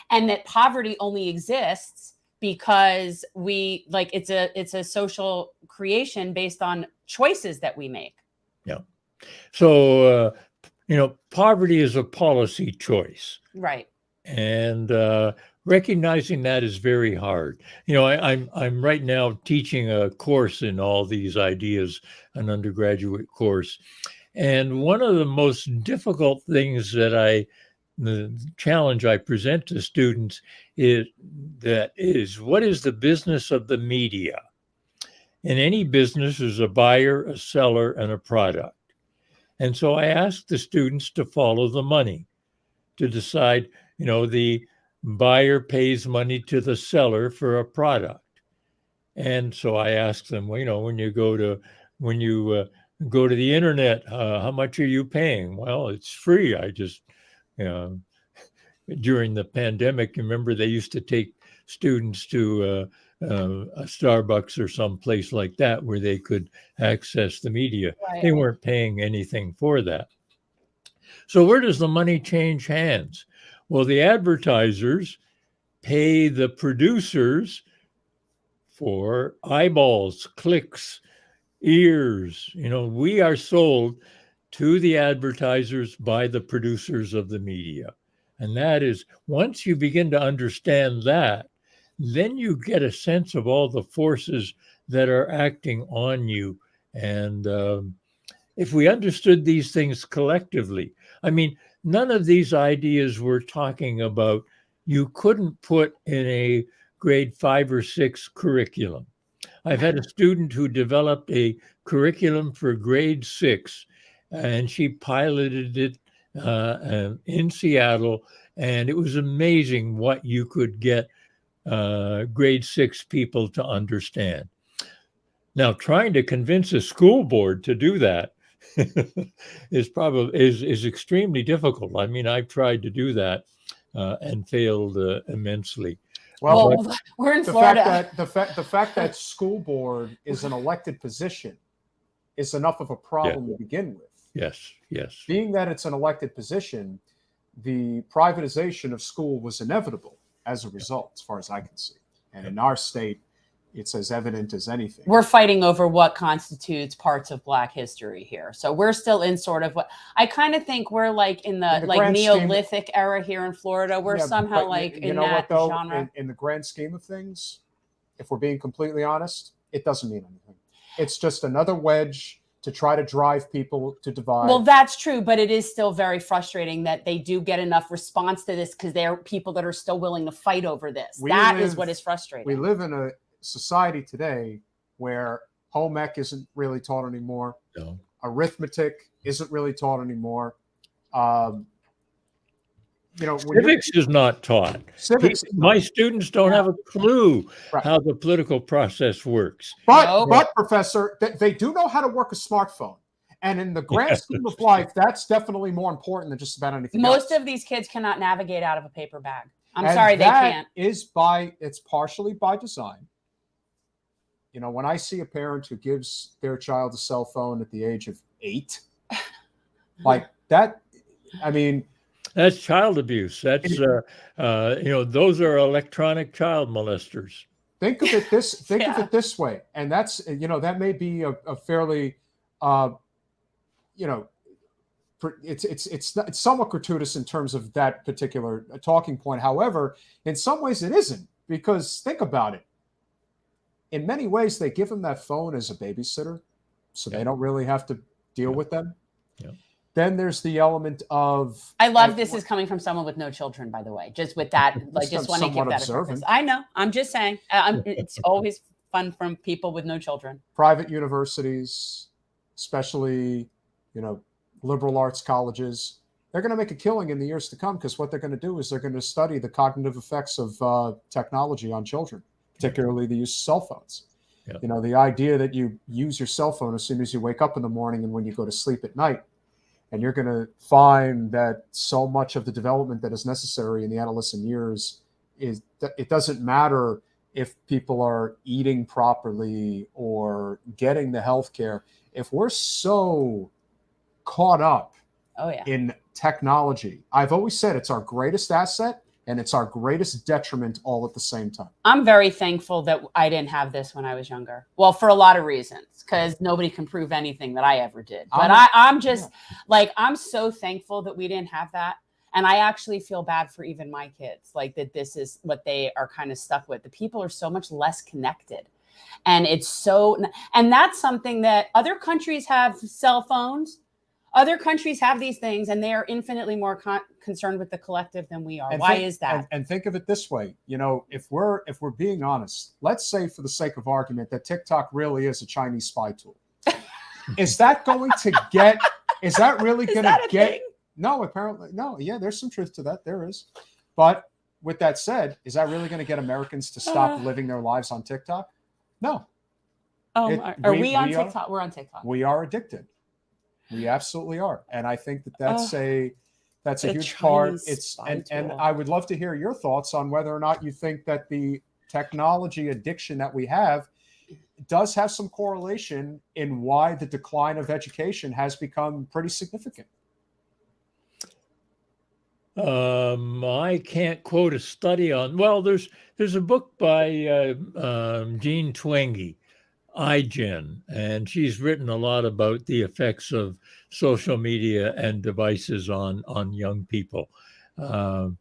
Speaker 2: and that poverty only exists because it's a social creation based on choices that we make.
Speaker 3: Yeah. So, poverty is a policy choice.
Speaker 2: Right.
Speaker 3: And recognizing that is very hard. I'm right now teaching a course in all these ideas, an undergraduate course. And one of the most difficult things the challenge I present to students is what is the business of the media? In any business, there's a buyer, a seller, and a product. And so I ask the students to follow the money, to decide, the buyer pays money to the seller for a product. And so I ask them, when you go to the internet. How much are you paying? Well, it's free. I just, you know, during the pandemic, remember they used to take students to a Starbucks or some place like that where they could access the media.
Speaker 2: Right.
Speaker 3: They weren't paying anything for that. So where does the money change hands? Well, the advertisers pay the producers for eyeballs, clicks, ears. We are sold to the advertisers by the producers of the media. And that is, once you begin to understand that, then you get a sense of all the forces that are acting on you. And if we understood these things collectively, I mean, none of these ideas we're talking about, you couldn't put in a grade 5 or 6 curriculum. I've had a student who developed a curriculum for grade 6, and she piloted it in Seattle, and it was amazing what you could get grade 6 people to understand. Now, trying to convince a school board to do that is extremely difficult. I mean, I've tried to do that and failed immensely.
Speaker 2: Well, we're in Florida.
Speaker 1: The fact that school board is an elected position is enough of a problem to begin with.
Speaker 3: Yes.
Speaker 1: Being that it's an elected position, the privatization of school was inevitable as a result, as far as I can see. And in our state, it's as evident as anything.
Speaker 2: We're fighting over what constitutes parts of Black history here. So we're still in sort of what I kind of think we're like in the like Neolithic era here in Florida. We're somehow like in that genre.
Speaker 1: In the grand scheme of things, if we're being completely honest, it doesn't mean anything. It's just another wedge to try to drive people to divide.
Speaker 2: Well, that's true, but it is still very frustrating that they do get enough response to this because there are people that are still willing to fight over this. That is what is frustrating.
Speaker 1: We live in a society today where home ec isn't really taught anymore.
Speaker 3: No.
Speaker 1: Arithmetic isn't really taught anymore.
Speaker 3: Civics is not taught. My students don't have a clue how the political process works.
Speaker 1: But Professor, they do know how to work a smartphone. And in the grand scheme of life, that's definitely more important than just about anything else.
Speaker 2: Most of these kids cannot navigate out of a paper bag. I'm sorry, they can't.
Speaker 1: It's partially by design. When I see a parent who gives their child a cell phone at the age of 8, like that, I mean,
Speaker 3: that's child abuse. That's those are electronic child molesters.
Speaker 1: Think of it this way, and that's that may be a fairly it's somewhat gratuitous in terms of that particular talking point. However, in some ways it isn't, because think about it. In many ways, they give them that phone as a babysitter, so they don't really have to deal with them.
Speaker 3: Yeah.
Speaker 1: Then there's the element of.
Speaker 2: I love this is coming from someone with no children, by the way. Just with that, like, just want to give that a purpose. I know. I'm just saying. It's always fun from people with no children.
Speaker 1: Private universities, especially, liberal arts colleges, they're going to make a killing in the years to come, because what they're going to do is they're going to study the cognitive effects of technology on children, particularly the use of cell phones. Yeah. The idea that you use your cell phone as soon as you wake up in the morning and when you go to sleep at night, and you're going to find that so much of the development that is necessary in the adolescent years is that it doesn't matter if people are eating properly or getting the health care. If we're so caught up in technology, I've always said it's our greatest asset and it's our greatest detriment all at the same time.
Speaker 2: I'm very thankful that I didn't have this when I was younger. Well, for a lot of reasons, because nobody can prove anything that I ever did. But I'm just like, I'm so thankful that we didn't have that. And I actually feel bad for even my kids, like that this is what they are kind of stuck with. The people are so much less connected. And and that's something that other countries have cell phones. Other countries have these things, and they are infinitely more concerned with the collective than we are. Why is that?
Speaker 1: And think of it this way: if we're being honest, let's say, for the sake of argument, that TikTok really is a Chinese spy tool. Is that going to get? Is that really going to get? Thing? No, apparently no. Yeah, there's some truth to that. There is, but with that said, is that really going to get Americans to stop living their lives on TikTok? No.
Speaker 2: Oh, are we on
Speaker 1: we
Speaker 2: TikTok? We're on TikTok.
Speaker 1: We are addicted. We absolutely are. And I think that that's a huge part. And I would love to hear your thoughts on whether or not you think that the technology addiction that we have does have some correlation in why the decline of education has become pretty significant.
Speaker 3: I can't quote a study on. Well, there's a book by Jean Twenge, iGen, and she's written a lot about the effects of social media and devices on young people. There's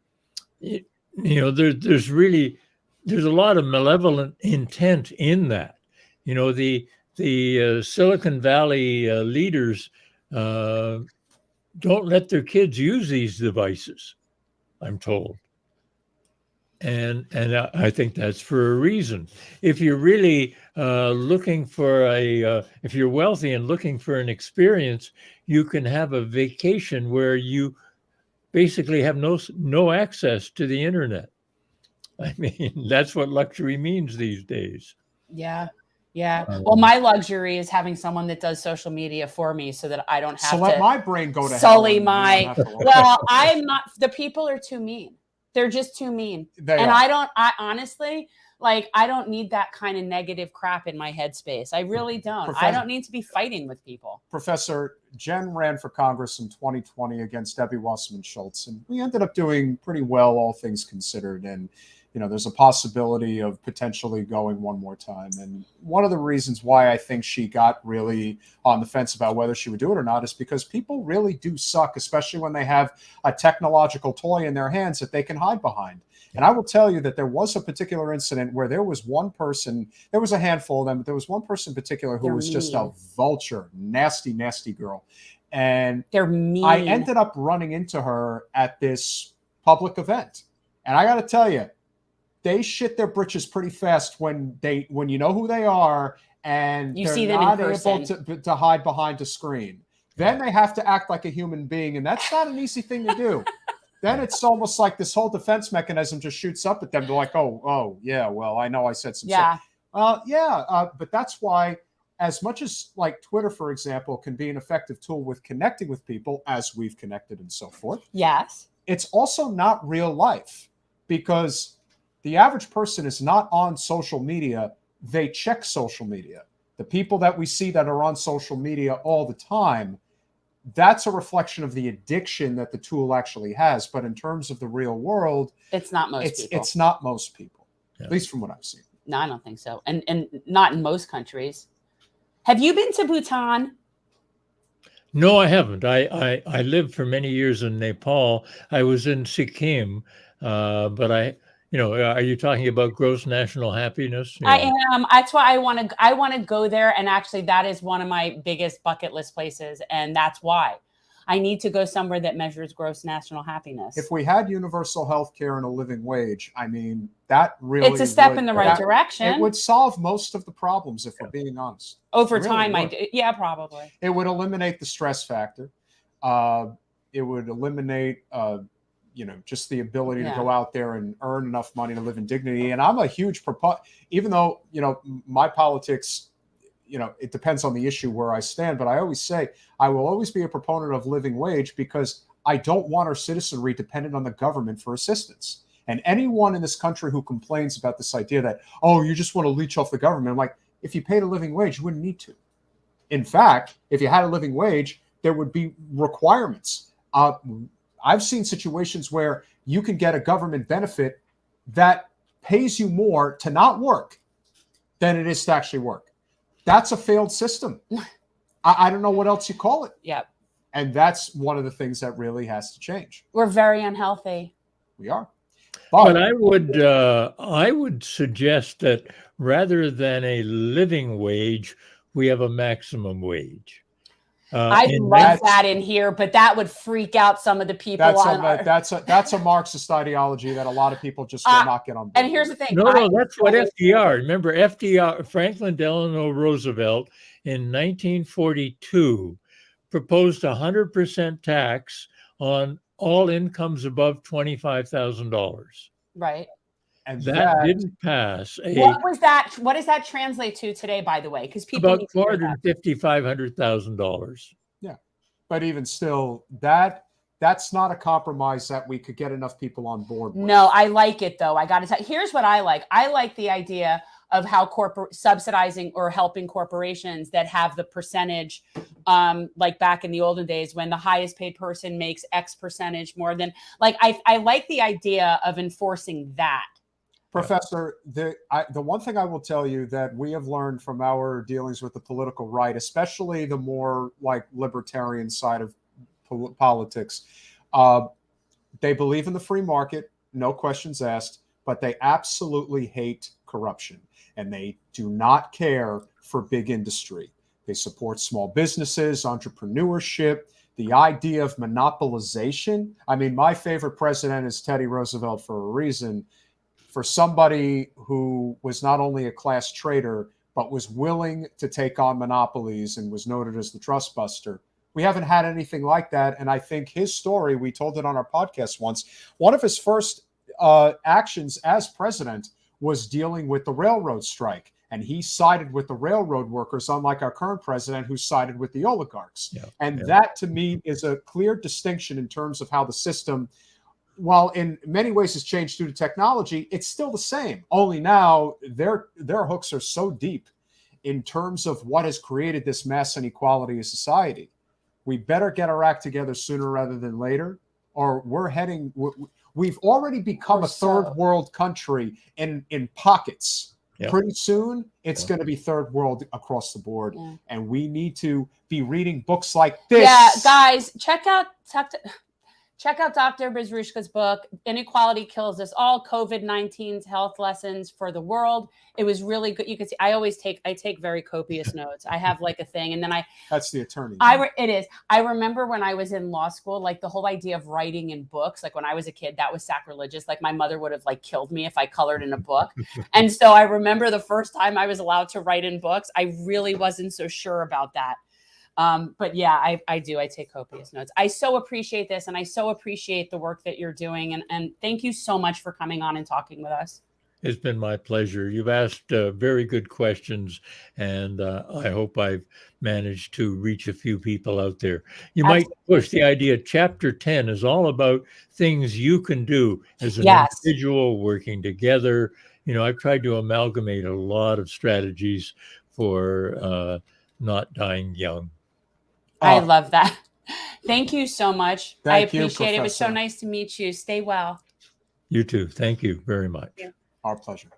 Speaker 3: a lot of malevolent intent in that. The Silicon Valley leaders don't let their kids use these devices, I'm told. And I think that's for a reason. If you're really looking for if you're wealthy and looking for an experience, you can have a vacation where you basically have no access to the internet. I mean, that's what luxury means these days.
Speaker 2: Yeah. Yeah. Well, my luxury is having someone that does social media for me so that I don't have to
Speaker 1: let my brain go to
Speaker 2: sully my. Well, I'm not. The people are too mean. They're just too mean. I honestly, I don't need that kind of negative crap in my headspace. I really don't. I don't need to be fighting with people.
Speaker 1: Professor, Jen ran for Congress in 2020 against Debbie Wasserman Schultz, and we ended up doing pretty well, all things considered. And there's a possibility of potentially going one more time. And one of the reasons why I think she got really on the fence about whether she would do it or not is because people really do suck, especially when they have a technological toy in their hands that they can hide behind. And I will tell you that there was a particular incident where there was one person, there was a handful of them, but there was one person in particular who was just a vulture, nasty, nasty girl. And
Speaker 2: they're mean.
Speaker 1: I ended up running into her at this public event. And I got to tell you, they shit their britches pretty fast when you know who they are and
Speaker 2: you
Speaker 1: they're
Speaker 2: see them
Speaker 1: not
Speaker 2: in person.
Speaker 1: able to hide behind a screen. Then they have to act like a human being, and that's not an easy thing to do. Then it's almost like this whole defense mechanism just shoots up at them. They're like, oh yeah, well, I know I said some stuff. But that's why, as much as like Twitter, for example, can be an effective tool with connecting with people, as we've connected and so forth.
Speaker 2: Yes.
Speaker 1: It's also not real life, because the average person is not on social media. They check social media. The people that we see that are on social media all the time, that's a reflection of the addiction that the tool actually has. But in terms of the real world,
Speaker 2: it's not most people.
Speaker 1: It's not most people, at least from what I've seen.
Speaker 2: No, I don't think so. And not in most countries. Have you been to Bhutan?
Speaker 3: No, I haven't. I lived for many years in Nepal. I was in Sikkim, but are you talking about gross national happiness? Yeah.
Speaker 2: I am. That's why I want to go there. And actually, that is one of my biggest bucket list places. And that's why I need to go somewhere that measures gross national happiness.
Speaker 1: If we had universal health care and a living wage, I mean, that really
Speaker 2: it's a step in the right direction.
Speaker 1: It would solve most of the problems, if we're being honest.
Speaker 2: Over time, yeah, probably.
Speaker 1: It would eliminate the stress factor. It would eliminate just the ability to go out there and earn enough money to live in dignity. And I'm a huge proponent, even though, my politics, it depends on the issue where I stand, but I always say I will always be a proponent of living wage, because I don't want our citizenry dependent on the government for assistance. And anyone in this country who complains about this idea that, you just want to leech off the government, I'm like, if you paid a living wage, you wouldn't need to. In fact, if you had a living wage, there would be requirements. I've seen situations where you can get a government benefit that pays you more to not work than it is to actually work. That's a failed system. I don't know what else you call it.
Speaker 2: Yeah.
Speaker 1: And that's one of the things that really has to change.
Speaker 2: We're very unhealthy.
Speaker 1: We are.
Speaker 3: But I would suggest that rather than a living wage, we have a maximum wage.
Speaker 2: I'd love that in here, but that would freak out some of the people.
Speaker 1: That's a Marxist ideology that a lot of people just will not get on board.
Speaker 2: And here's the thing.
Speaker 3: No, that's what FDR. Remember, Franklin Delano Roosevelt in 1942 proposed 100% tax on all incomes above $25,000.
Speaker 2: Right.
Speaker 1: And
Speaker 3: That didn't pass.
Speaker 2: What was that? What does that translate to today, by the way? Because people
Speaker 3: About
Speaker 2: need to hear that.
Speaker 3: $450,000-$500,000.
Speaker 1: yeah, but even still, that's not a compromise that we could get enough people on board with.
Speaker 2: No, I like it though. I got to tell. Here's what I like. I like the idea of how subsidizing or helping corporations that have the percentage, like back in the olden days when the highest paid person makes X percentage more than, like, I like the idea of enforcing that.
Speaker 1: Professor, the one thing I will tell you that we have learned from our dealings with the political right, especially the more like libertarian side of politics, they believe in the free market, no questions asked, but they absolutely hate corruption. And they do not care for big industry. They support small businesses, entrepreneurship, the idea of monopolization. I mean, my favorite president is Teddy Roosevelt for a reason. For somebody who was not only a class traitor, but was willing to take on monopolies and was noted as the trust buster. We haven't had anything like that. And I think his story, we told it on our podcast once, one of his first actions as president was dealing with the railroad strike. And he sided with the railroad workers, unlike our current president who sided with the oligarchs. That, to me, is a clear distinction in terms of how the system, while in many ways has changed due to technology, it's still the same. Only now their hooks are so deep in terms of what has created this mass inequality in society. We better get our act together sooner rather than later, or we've already become a third world country in pockets. Yep. Pretty soon, it's going to be third world across the board. Yeah. And we need to be reading books like this.
Speaker 2: Yeah, guys, check out Dr. Bezruchka's book, Inequality Kills Us All, COVID-19's Health Lessons for the World. It was really good. You can see, I take very copious notes. I have like a thing. And then
Speaker 1: that's the attorney.
Speaker 2: It is. I remember when I was in law school, like the whole idea of writing in books, like when I was a kid, that was sacrilegious. Like my mother would have like killed me if I colored in a book. And so I remember the first time I was allowed to write in books, I really wasn't so sure about that. But yeah, I do. I take copious notes. I so appreciate this. And I so appreciate the work that you're doing. And thank you so much for coming on and talking with us.
Speaker 3: It's been my pleasure. You've asked very good questions, and I hope I've managed to reach a few people out there. You might push the idea. Chapter 10 is all about things you can do as an individual working together. You know, I've tried to amalgamate a lot of strategies for not dying young.
Speaker 2: I love that. Thank you so much. I appreciate
Speaker 1: you,
Speaker 2: it. It was so nice to meet you. Stay well.
Speaker 3: You too. Thank you very much.
Speaker 1: Our pleasure.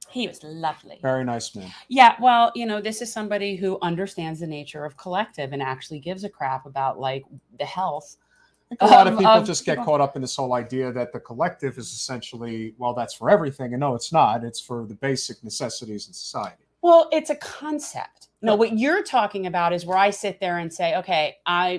Speaker 2: He was lovely.
Speaker 1: Very nice man.
Speaker 2: Yeah. Well, you know, this is somebody who understands the nature of collective and actually gives a crap about like the health.
Speaker 1: A lot of people just get caught up in this whole idea that the collective is essentially, well, that's for everything. And no, it's not. It's for the basic necessities in society.
Speaker 2: Well, it's a concept. No, what you're talking about is where I sit there and say, okay,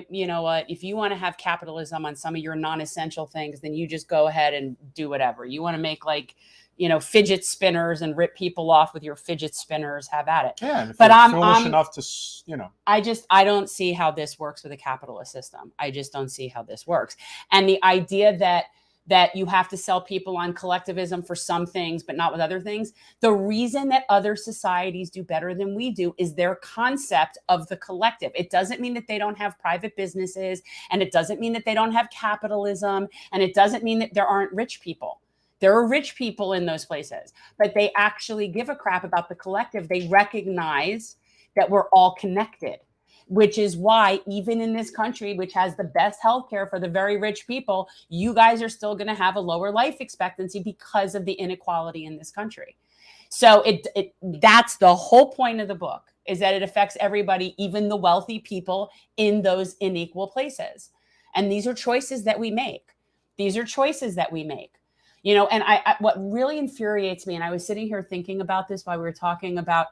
Speaker 2: you know what, if you want to have capitalism on some of your non-essential things, then you just go ahead and do whatever. You want to make like, you know, fidget spinners and rip people off with your fidget spinners, have at it.
Speaker 1: Yeah, and if you're foolish enough to, you know.
Speaker 2: I don't see how this works with a capitalist system. I just don't see how this works. And the idea that you have to sell people on collectivism for some things, but not with other things. The reason that other societies do better than we do is their concept of the collective. It doesn't mean that they don't have private businesses, and it doesn't mean that they don't have capitalism, and it doesn't mean that there aren't rich people. There are rich people in those places, but they actually give a crap about the collective. They recognize that we're all connected, which is why even in this country, which has the best healthcare for the very rich people, you guys are still going to have a lower life expectancy because of the inequality in this country. So that's the whole point of the book, is that it affects everybody, even the wealthy people in those unequal places. And these are choices that we make. These are choices that we make. You know, and what really infuriates me, and I was sitting here thinking about this while we were talking about,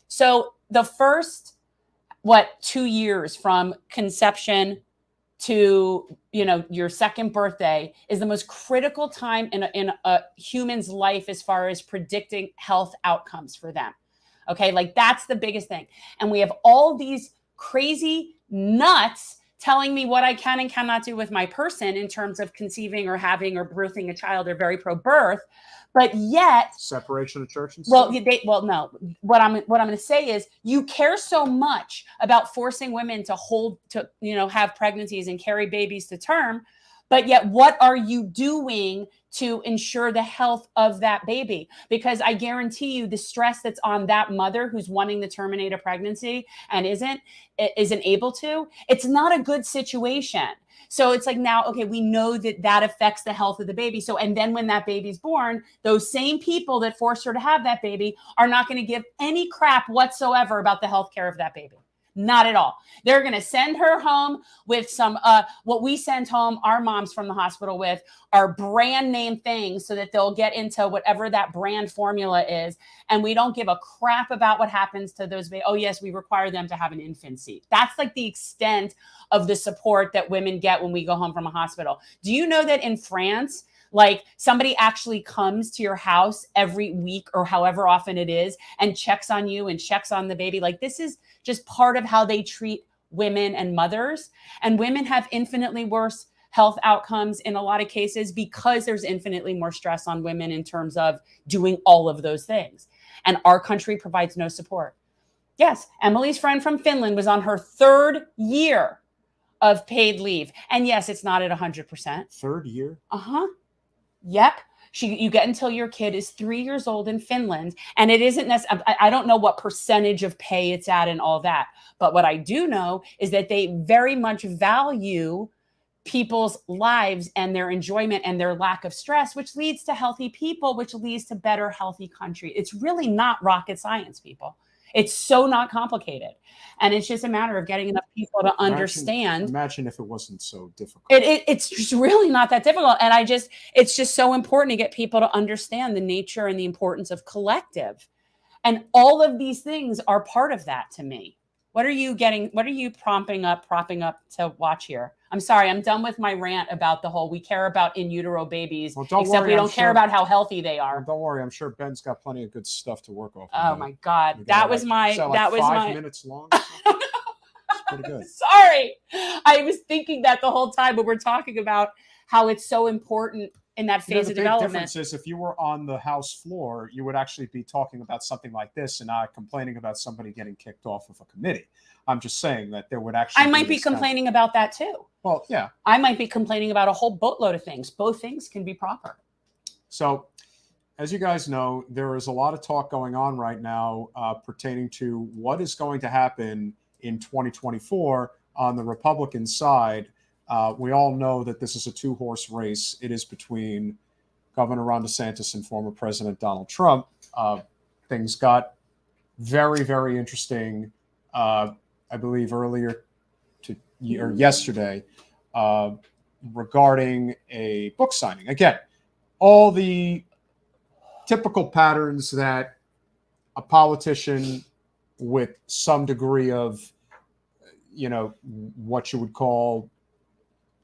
Speaker 2: so the first 2 years from conception to, you know, your second birthday is the most critical time in a human's life as far as predicting health outcomes for them. Okay, like that's the biggest thing. And we have all these crazy nuts telling me what I can and cannot do with my person in terms of conceiving or having or birthing a child. They're very pro-birth, but yet
Speaker 1: separation of church and
Speaker 2: well,
Speaker 1: state?
Speaker 2: no. What I'm going to say is, you care so much about forcing women to have pregnancies and carry babies to term, but yet what are you doing to ensure the health of that baby? Because I guarantee you the stress that's on that mother who's wanting to terminate a pregnancy and isn't able to, it's not a good situation. So it's like, now, okay, we know that affects the health of the baby. So, and then when that baby's born, those same people that forced her to have that baby are not going to give any crap whatsoever about the health care of that baby. Not at all. They're going to send her home with some, what we send home our moms from the hospital with are brand name things so that they'll get into whatever that brand formula is. And we don't give a crap about what happens to those. Oh, yes, we require them to have an infant seat. That's like the extent of the support that women get when we go home from a hospital. Do you know that in France, like somebody actually comes to your house every week or however often it is and checks on you and checks on the baby? Like, this is just part of how they treat women and mothers. And women have infinitely worse health outcomes in a lot of cases because there's infinitely more stress on women in terms of doing all of those things. And our country provides no support. Yes, Emily's friend from Finland was on her 3rd year of paid leave. And yes, it's not at 100%.
Speaker 1: Third year?
Speaker 2: Uh-huh. Yep. You get until your kid is 3 years old in Finland. And it isn't necessarily, I don't know what percentage of pay it's at and all that. But what I do know is that they very much value people's lives and their enjoyment and their lack of stress, which leads to healthy people, which leads to better, healthy country. It's really not rocket science, people. It's so not complicated. And it's just a matter of getting enough people to understand.
Speaker 1: Imagine if it wasn't so difficult.
Speaker 2: It's just really not that difficult. And it's just so important to get people to understand the nature and the importance of collective. And all of these things are part of that to me. What are you propping up to watch here? I'm sorry, I'm done with my rant about the whole, we care about in utero babies, we don't care about how healthy they are.
Speaker 1: Well, don't worry, I'm sure Ben's got plenty of good stuff to work off.
Speaker 2: Oh my God. That was
Speaker 1: 5 minutes long. It's pretty good.
Speaker 2: Sorry. I was thinking that the whole time, but we're talking about how it's so important in that phase of development.
Speaker 1: The difference is if you were on the House floor, you would actually be talking about something like this and not complaining about somebody getting kicked off of a committee. I'm just saying that there would actually
Speaker 2: I might be complaining about that too.
Speaker 1: Well, yeah.
Speaker 2: I might be complaining about a whole boatload of things. Both things can be proper.
Speaker 1: So, as you guys know, there is a lot of talk going on right now pertaining to what is going to happen in 2024 on the Republican side. We all know that this is a 2-horse race. It is between Governor Ron DeSantis and former President Donald Trump. Things got very, very interesting, I believe, yesterday regarding a book signing. Again, all the typical patterns that a politician with some degree of, what you would call,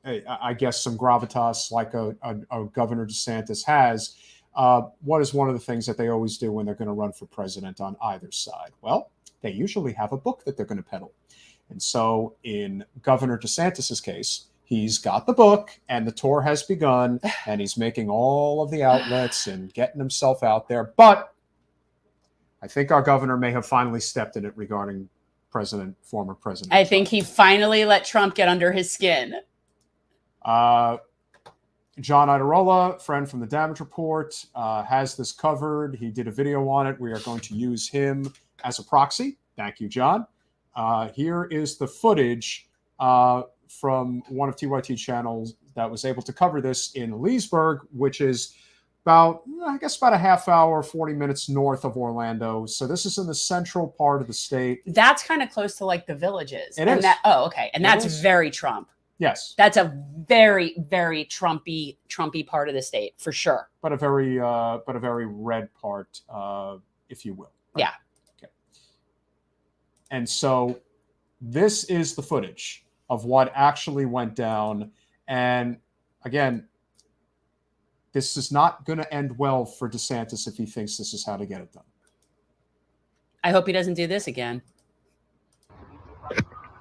Speaker 1: I guess, some gravitas like a Governor DeSantis has. What is one of the things that they always do when they're going to run for president on either side? Well, they usually have a book that they're going to peddle. And so in Governor DeSantis's case, he's got the book and the tour has begun and he's making all of the outlets and getting himself out there. But I think our governor may have finally stepped in it regarding former President
Speaker 2: I
Speaker 1: Trump.
Speaker 2: think he finally let Trump get under his skin.
Speaker 1: John Idarola, friend from the Damage Report, has this covered. He did a video on it. We are going to use him as a proxy. Thank you, John. Here is the footage from one of TYT channels that was able to cover this in Leesburg, which is about a half hour, 40 minutes north of Orlando. So this is in the central part of the state.
Speaker 2: That's kind of close to like the Villages.
Speaker 1: It is.
Speaker 2: Okay. And that's very Trump.
Speaker 1: Yes.
Speaker 2: That's a very, very Trumpy part of the state for sure.
Speaker 1: But a very red part, if you will. Right?
Speaker 2: Yeah.
Speaker 1: Okay. And so this is the footage of what actually went down. And again, this is not going to end well for DeSantis if he thinks this is how to get it done.
Speaker 2: I hope he doesn't do this again.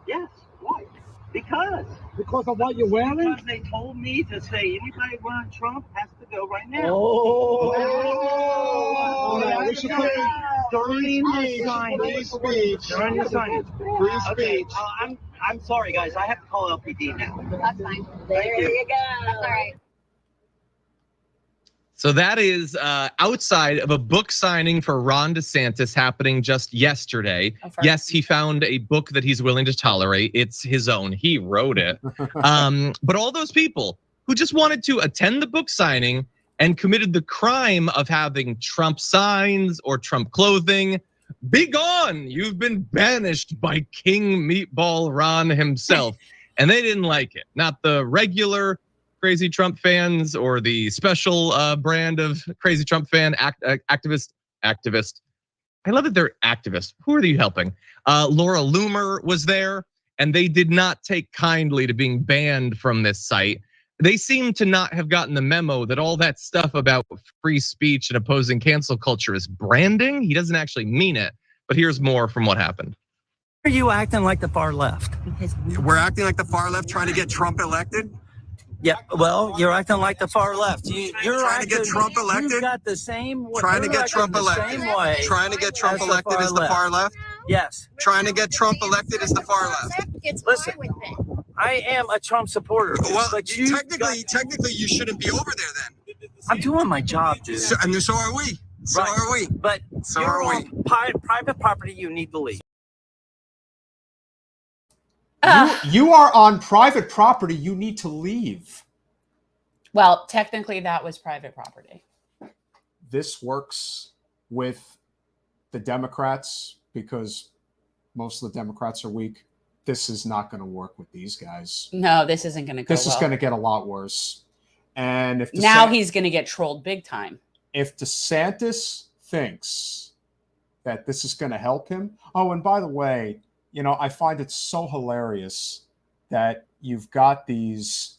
Speaker 4: Yes. Why? Because
Speaker 5: of what you're wearing?
Speaker 4: Because they told me to say anybody wearing Trump has to go right now.
Speaker 5: Yeah, we should put
Speaker 4: During the signing.
Speaker 5: free speech.
Speaker 4: During the signing.
Speaker 5: Free
Speaker 4: Okay,
Speaker 5: speech.
Speaker 4: I'm sorry, guys. I have to call LPD now.
Speaker 6: That's fine.
Speaker 4: Thank you.
Speaker 6: You go. That's all right.
Speaker 7: So that is outside of a book signing for Ron DeSantis happening just yesterday. Yes, he found a book that he's willing to tolerate. It's his own. He wrote it. But all those people who just wanted to attend the book signing and committed the crime of having Trump signs or Trump clothing, be gone. You've been banished by King Meatball Ron himself. And they didn't like it. Not the regular crazy Trump fans or the special brand of crazy Trump fan, activist. I love that they're activists. Who are you helping? Laura Loomer was there, and they did not take kindly to being banned from this site. They seem to not have gotten the memo that all that stuff about free speech and opposing cancel culture is branding. He doesn't actually mean it, but here's more from what happened.
Speaker 4: Are you acting like the far left?
Speaker 8: We're acting like the far left trying to get Trump elected?
Speaker 4: Yeah, well, you're acting like the far left. You're
Speaker 8: trying to get Trump elected?
Speaker 4: You've got the same way.
Speaker 8: Trying to get Trump elected. Trying to get Trump elected is the far left?
Speaker 4: Yes.
Speaker 8: Trying to get Trump elected is the far left.
Speaker 4: Listen, I am a Trump supporter.
Speaker 8: Well,
Speaker 4: but
Speaker 8: technically, you shouldn't be over there then.
Speaker 4: I'm doing my job, dude.
Speaker 8: So are we. So are we.
Speaker 4: But
Speaker 8: so
Speaker 4: you're
Speaker 8: are we.
Speaker 4: on private property. You need to leave.
Speaker 1: You are on private property. You need to leave.
Speaker 2: Well, technically, that was private property.
Speaker 1: This works with the Democrats because most of the Democrats are weak. This is not going to work with these guys.
Speaker 2: No, this isn't going to go
Speaker 1: This is
Speaker 2: well.
Speaker 1: going to get a lot worse. And if
Speaker 2: now he's going to get trolled big time.
Speaker 1: If DeSantis thinks that this is going to help him. Oh, and by the way, you know, I find it so hilarious that you've got these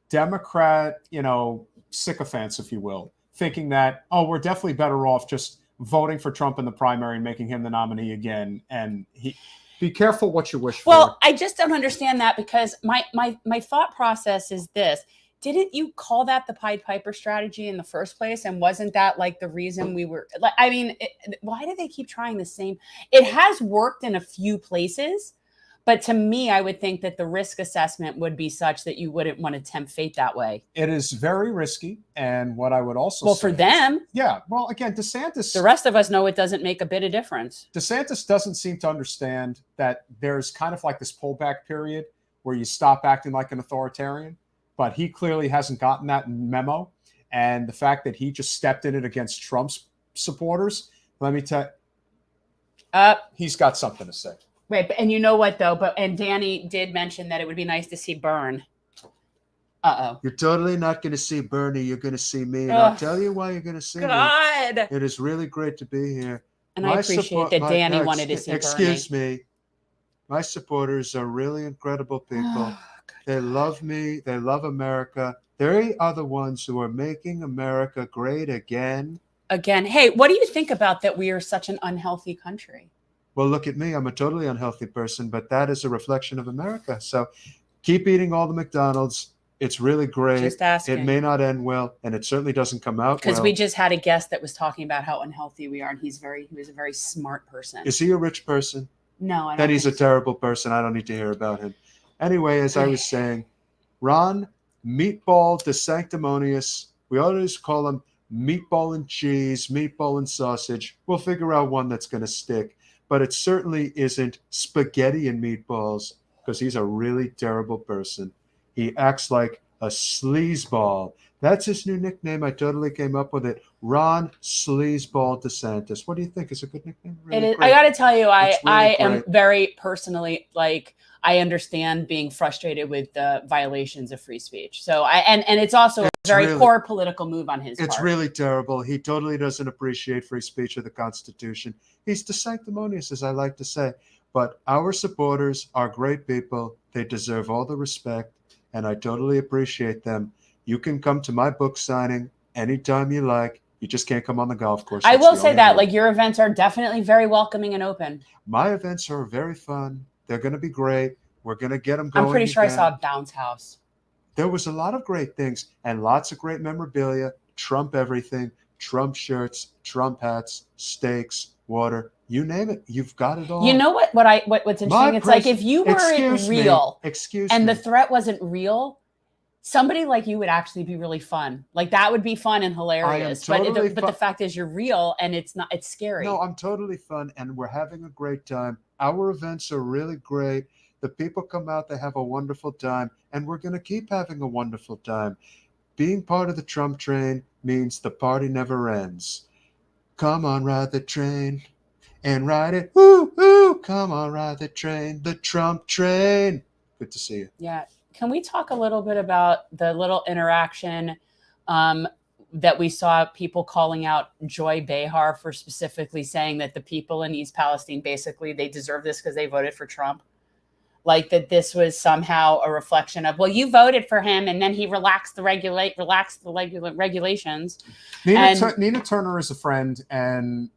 Speaker 1: Democrat, you know, sycophants, if you will, thinking that, oh, we're definitely better off just voting for Trump in the primary and making him the nominee again. And be careful what you wish for.
Speaker 2: Well, I just don't understand that because my thought process is this. Didn't you call that the Pied Piper strategy in the first place? And wasn't that like the reason we were like, I mean, why do they keep trying the same? It has worked in a few places, but to me, I would think that the risk assessment would be such that you wouldn't want to tempt fate that way.
Speaker 1: It is very risky. And what I would also
Speaker 2: well,
Speaker 1: say
Speaker 2: for them.
Speaker 1: Yeah. Well, again, DeSantis.
Speaker 2: The rest of us know it doesn't make a bit of difference.
Speaker 1: DeSantis doesn't seem to understand that there's kind of like this pullback period where you stop acting like an authoritarian. But he clearly hasn't gotten that memo. And the fact that he just stepped in it against Trump's supporters, let me tell you, he's got something to say.
Speaker 2: Right. And you know what, though? And Danny did mention that it would be nice to see Byrne.
Speaker 1: You're totally not going to see Bernie. You're going to see me. And I'll tell you why you're going to see me. It is really great to be here.
Speaker 2: And I appreciate that Danny wanted to see Bernie.
Speaker 1: Excuse me. My supporters are really incredible people. They love me. They love America. They are the ones who are making America great again.
Speaker 2: Again. Hey, what do you think about that we are such an unhealthy country?
Speaker 1: Well, look at me. I'm a totally unhealthy person, but that is a reflection of America. So keep eating all the McDonald's. It's really great.
Speaker 2: Just asking.
Speaker 1: It may not end well, and it certainly doesn't come out well.
Speaker 2: Because we just had a guest that was talking about how unhealthy we are, and he was a very smart person.
Speaker 1: Is he a rich person?
Speaker 2: No, I don't.
Speaker 1: Then he's a terrible person. I don't need to hear about him. Anyway, as I was saying, Ron Meatball DeSanctimonious, we always call him Meatball and Cheese, Meatball and Sausage. We'll figure out one that's going to stick. But it certainly isn't Spaghetti and Meatballs, because he's a really terrible person. He acts like a sleazeball. That's his new nickname. I totally came up with it. Ron Sleazeball DeSantis. What do you think? Is it a good nickname? Really
Speaker 2: it is.
Speaker 1: great.
Speaker 2: I got to tell you, I
Speaker 1: really
Speaker 2: am
Speaker 1: great.
Speaker 2: very personally, like, I understand being frustrated with the violations of free speech. So and it's also a very poor political move on his part.
Speaker 1: It's really terrible. He totally doesn't appreciate free speech or the Constitution. He's DeSanctimonious, as I like to say. But our supporters are great people. They deserve all the respect, and I totally appreciate them. You can come to my book signing anytime you like. You just can't come on the golf course.
Speaker 2: I
Speaker 1: That's
Speaker 2: will
Speaker 1: the
Speaker 2: say
Speaker 1: only
Speaker 2: that,
Speaker 1: rule.
Speaker 2: like, your events are definitely very welcoming and open.
Speaker 1: My events are very fun. They're going to be great. We're going to get them going.
Speaker 2: I'm pretty sure
Speaker 1: again.
Speaker 2: I saw a bounce house.
Speaker 1: There was a lot of great things and lots of great memorabilia. Trump everything, Trump shirts, Trump hats, steaks, water, you name it. You've got it all.
Speaker 2: You know what's interesting? It's like if you weren't real and the threat wasn't real, somebody like you would actually be really fun. Like that would be fun and hilarious. But the fact is you're real and it's scary.
Speaker 1: No, I'm totally fun and we're having a great time. Our events are really great. The people come out, they have a wonderful time, and we're going to keep having a wonderful time. Being part of the Trump train means the party never ends. Come on, ride the train and ride it. Woo, woo. Come on, ride the train, the Trump train. Good to see you.
Speaker 2: Yeah. Can we talk a little bit about the little interaction that we saw people calling out Joy Behar for specifically saying that the people in East Palestine, basically, they deserve this because they voted for Trump? Like that this was somehow a reflection of, well, you voted for him and then he relaxed the regulations.
Speaker 1: Nina Turner is a friend, and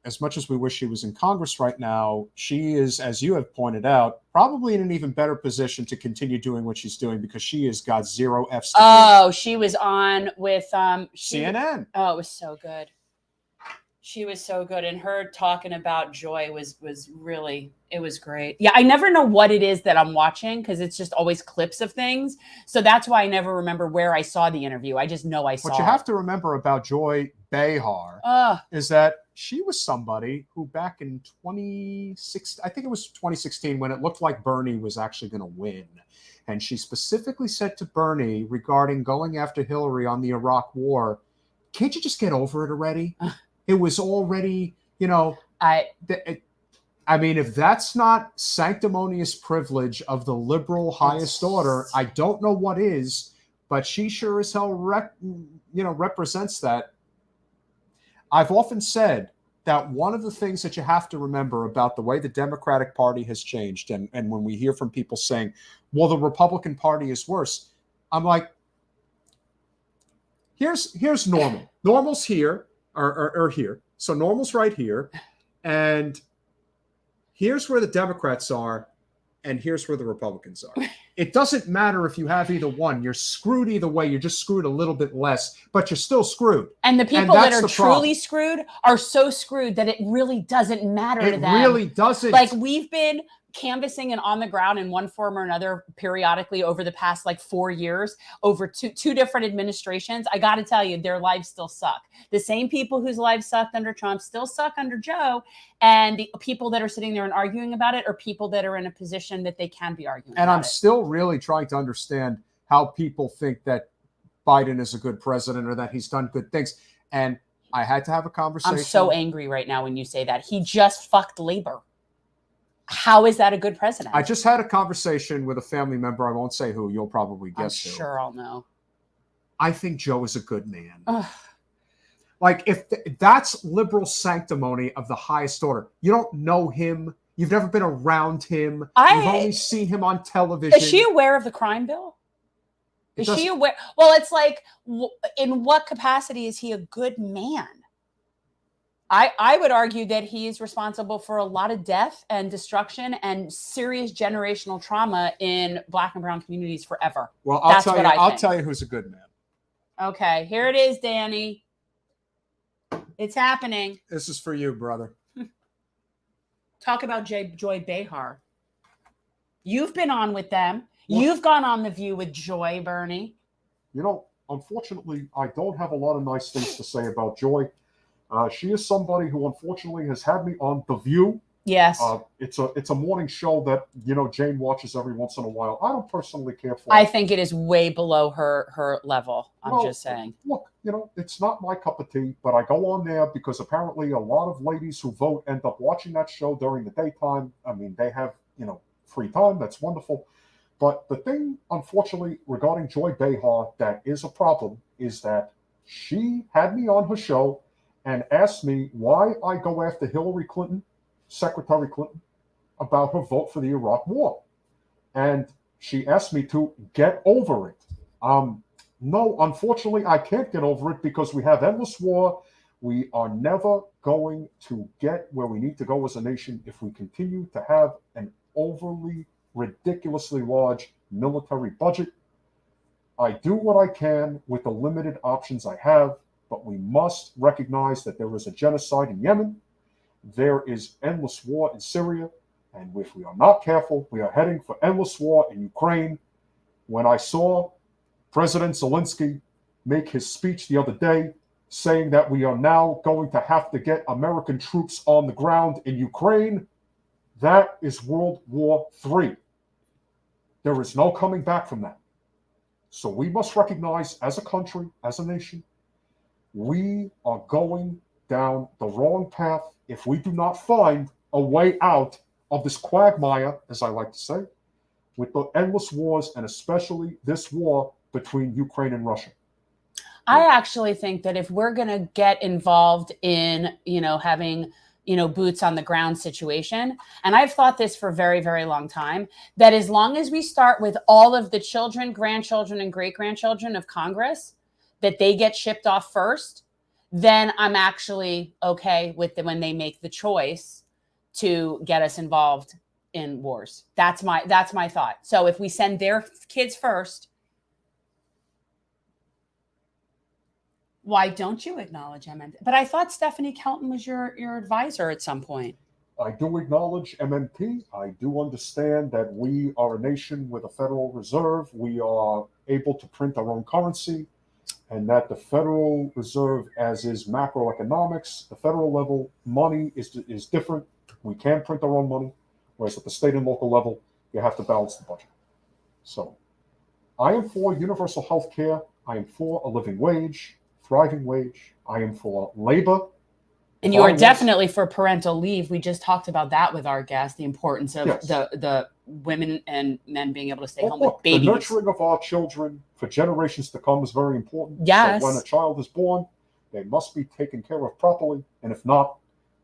Speaker 1: as much as we wish she was in Congress right now, she is, as you have pointed out, probably in an even better position to continue doing what she's doing because she has got zero F's to give.
Speaker 2: Oh, she was on with
Speaker 1: CNN.
Speaker 2: Oh, it was so good. She was so good, and her talking about Joy was really, it was great. Yeah, I never know what it is that I'm watching because it's just always clips of things. So that's why I never remember where I saw the interview. I just know I saw it.
Speaker 1: What you have to remember about Joy Behar is that she was somebody who back in 2016, I think it was 2016, when it looked like Bernie was actually going to win. And she specifically said to Bernie regarding going after Hillary on the Iraq war, can't you just get over it already? It was already, I mean, if that's not sanctimonious privilege of the liberal highest order, I don't know what is, but she sure as hell represents that. I've often said that one of the things that you have to remember about the way the Democratic Party has changed, and when we hear from people saying, well, the Republican Party is worse, I'm like, here's normal. Normal's here. Or here. So normal's right here. And here's where the Democrats are. And here's where the Republicans are. It doesn't matter if you have either one. You're screwed either way. You're just screwed a little bit less, but you're still screwed.
Speaker 2: And the people that are truly screwed are so screwed that it really doesn't matter to them.
Speaker 1: It really doesn't.
Speaker 2: Like we've been canvassing and on the ground in one form or another periodically over the past 4 years over two different administrations. I got to tell you, their lives still suck. The same people whose lives sucked under Trump still suck under Joe, and the people that are sitting there and arguing about it are people that are in a position that they can be arguing
Speaker 1: and
Speaker 2: about
Speaker 1: I'm still really trying to understand how people think that Biden is a good president or that he's done good things. And I had to have a conversation.
Speaker 2: I'm so angry right now when you say that. He just fucked labor. How is that a good president?
Speaker 1: I just had a conversation with a family member. I won't say who. You'll probably guess who.
Speaker 2: I'm sure I'll know.
Speaker 1: I think Joe is a good man.
Speaker 2: Ugh.
Speaker 1: Like, if that's liberal sanctimony of the highest order. You don't know him. You've never been around him. You've only seen him on television.
Speaker 2: Is she aware of the crime bill? Is she aware? Well, it's like, in what capacity is he a good man? I would argue that he is responsible for a lot of death and destruction and serious generational trauma in Black and brown communities forever.
Speaker 1: Well, I'll tell you who's a good man.
Speaker 2: Okay, here it is, Danny. It's happening.
Speaker 1: This is for you, brother.
Speaker 2: Talk about Joy Behar. You've been on with them. What? You've gone on The View with Joy, Bernie.
Speaker 1: Unfortunately, I don't have a lot of nice things to say about Joy. She is somebody who unfortunately has had me on The View.
Speaker 2: Yes.
Speaker 1: It's a morning show that, Jane watches every once in a while. I don't personally care for it.
Speaker 2: I think it is way below her level. I'm just saying.
Speaker 1: Look, it's not my cup of tea, but I go on there because apparently a lot of ladies who vote end up watching that show during the daytime. I mean, they have, free time. That's wonderful. But the thing, unfortunately, regarding Joy Behar that is a problem is that she had me on her show and asked me why I go after Hillary Clinton, Secretary Clinton, about her vote for the Iraq War. And she asked me to get over it. No, unfortunately, I can't get over it because we have endless war. We are never going to get where we need to go as a nation if we continue to have an overly
Speaker 6: ridiculously large military budget. I do what I can with the limited options I have, but we must recognize that there is a genocide in Yemen. There is endless war in Syria. And if we are not careful, we are heading for endless war in Ukraine. When I saw President Zelensky make his speech the other day, saying that we are now going to have to get American troops on the ground in Ukraine, that is World War III. There is no coming back from that. So we must recognize as a country, as a nation, we are going down the wrong path if we do not find a way out of this quagmire, as I like to say, with the endless wars, and especially this war between Ukraine and Russia.
Speaker 2: I actually think that if we're going to get involved in, having, boots on the ground situation, and I've thought this for a very, very long time, that as long as we start with all of the children, grandchildren, and great-grandchildren of Congress, that they get shipped off first, then I'm actually okay with when they make the choice to get us involved in wars. That's my thought. So if we send their kids first, why don't you acknowledge MMT? But I thought Stephanie Kelton was your advisor at some point.
Speaker 6: I do acknowledge MMT. I do understand that we are a nation with a Federal Reserve. We are able to print our own currency, and that the Federal Reserve, as is macroeconomics, the federal level money is different. We can print our own money, whereas at the state and local level, you have to balance the budget. So I am for universal health care. I am for a living wage, thriving wage. I am for labor.
Speaker 2: And you are definitely for parental leave. We just talked about that with our guest, the importance of the women and men being able to stay home with babies.
Speaker 6: The nurturing of our children for generations to come is very important.
Speaker 2: Yes.
Speaker 6: So when a child is born, they must be taken care of properly. And if not,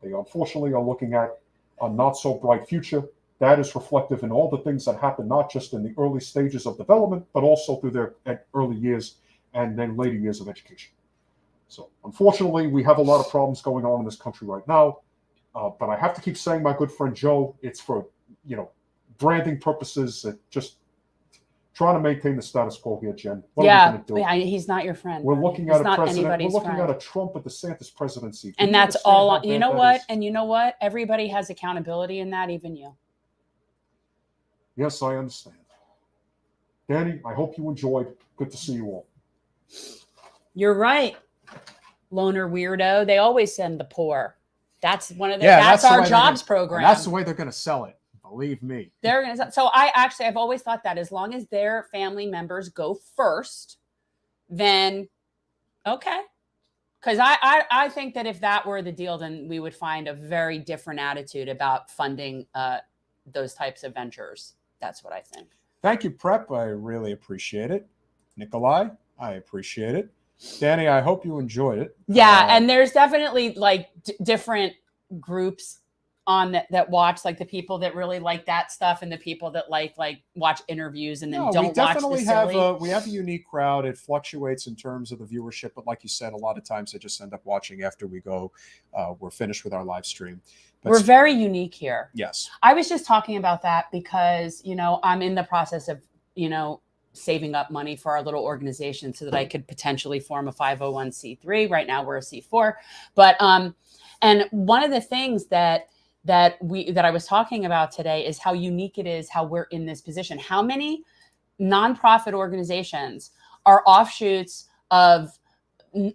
Speaker 6: they unfortunately are looking at a not so bright future. That is reflective in all the things that happen, not just in the early stages of development, but also through their early years and then later years of education. So unfortunately, we have a lot of problems going on in this country right now. But I have to keep saying, my good friend Joe, it's for, branding purposes, just trying to maintain the status quo here, Jen. What are we going to do?
Speaker 2: He's not your friend.
Speaker 6: We're looking at a president. We're looking at a Trump and DeSantis presidency.
Speaker 2: And that's all. You know what? And you know what? Everybody has accountability in that, even you.
Speaker 6: Yes, I understand. Danny, I hope you enjoyed. Good to see you all.
Speaker 2: You're right. Loner weirdo. They always send the poor. That's one of that's our jobs program.
Speaker 1: That's the way they're going to sell it. Believe me.
Speaker 2: They're going to. So I've always thought that as long as their family members go first, then okay. Because I think that if that were the deal, then we would find a very different attitude about funding those types of ventures. That's what I think.
Speaker 1: Thank you, Prep. I really appreciate it. Nikolai, I appreciate it. Danny, I hope you enjoyed it.
Speaker 2: Yeah, and there's definitely like different groups on that watch, like the people that really like that stuff and the people that like watch interviews and then don't watch the silly.
Speaker 1: We have a unique crowd. It fluctuates in terms of the viewership, but like you said, a lot of times they just end up watching after we're finished with our live stream. But
Speaker 2: we're very unique here.
Speaker 1: Yes.
Speaker 2: I was just talking about that because, I'm in the process of, saving up money for our little organization so that I could potentially form a 501c3. Right now we're a C4. But and one of the things that I was talking about today is how unique it is how we're in this position. How many nonprofit organizations are offshoots of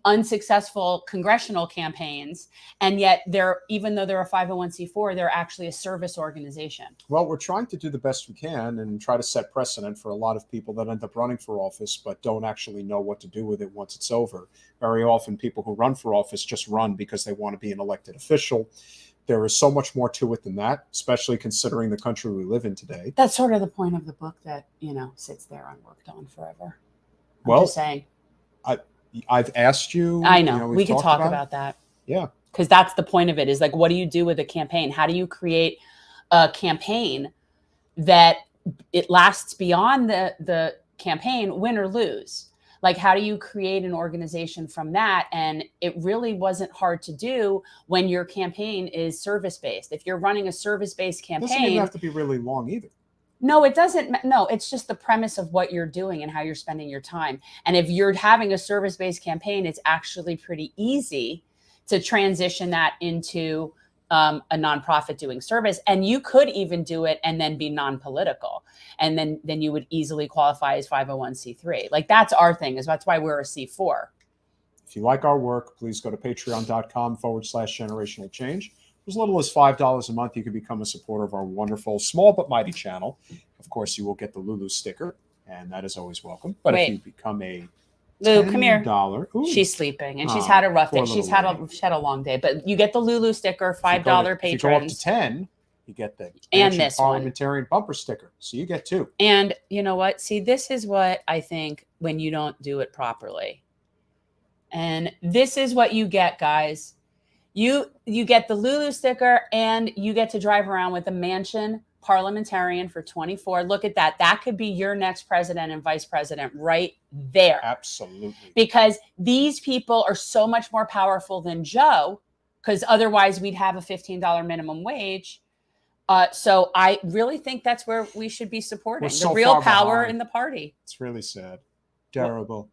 Speaker 2: unsuccessful congressional campaigns, and yet even though they're a 501c4, they're actually a service organization.
Speaker 1: Well, we're trying to do the best we can and try to set precedent for a lot of people that end up running for office but don't actually know what to do with it once it's over. Very often people who run for office just run because they want to be an elected official. There is so much more to it than that, especially considering the country we live in today.
Speaker 2: That's sort of the point of the book that, sits there unworked on forever. I'm just saying.
Speaker 1: I've asked you.
Speaker 2: I know. We can talk about that.
Speaker 1: Yeah.
Speaker 2: Because that's the point of it, is like, what do you do with a campaign? How do you create a campaign that it lasts beyond the campaign, win or lose? Like, how do you create an organization from that? And it really wasn't hard to do when your campaign is service-based. If you're running a service-based campaign.
Speaker 1: It doesn't even have to be really long either.
Speaker 2: No, it doesn't. No, it's just the premise of what you're doing and how you're spending your time. And if you're having a service-based campaign, it's actually pretty easy to transition that into a nonprofit doing service. And you could even do it and then be non-political. And then you would easily qualify as 501c3. Like that's our thing, is that's why we're a C4.
Speaker 1: If you like our work, please go to patreon.com/generational change. For as little as $5 a month, you can become a supporter of our wonderful, small but mighty channel. Of course, you will get the Lulu sticker, and that is always welcome. But if you become a
Speaker 2: Lulu, come here.
Speaker 1: Ooh.
Speaker 2: She's sleeping, and she's had a rough day. She's had a long day. But you get the Lulu sticker, $5 patrons.
Speaker 1: If you go up to 10, you get the
Speaker 2: and this
Speaker 1: parliamentarian bumper sticker. So you get 2.
Speaker 2: And you know what? See, this is what I think when you don't do it properly. And this is what you get, guys. You get the Lulu sticker, and you get to drive around with a mansion parliamentarian for 24. Look at that. That could be your next president and vice president right there.
Speaker 1: Absolutely.
Speaker 2: Because these people are so much more powerful than Joe, because otherwise we'd have a $15 minimum wage. So I really think that's where we should be supporting the real power in the party.
Speaker 1: It's really sad. Terrible.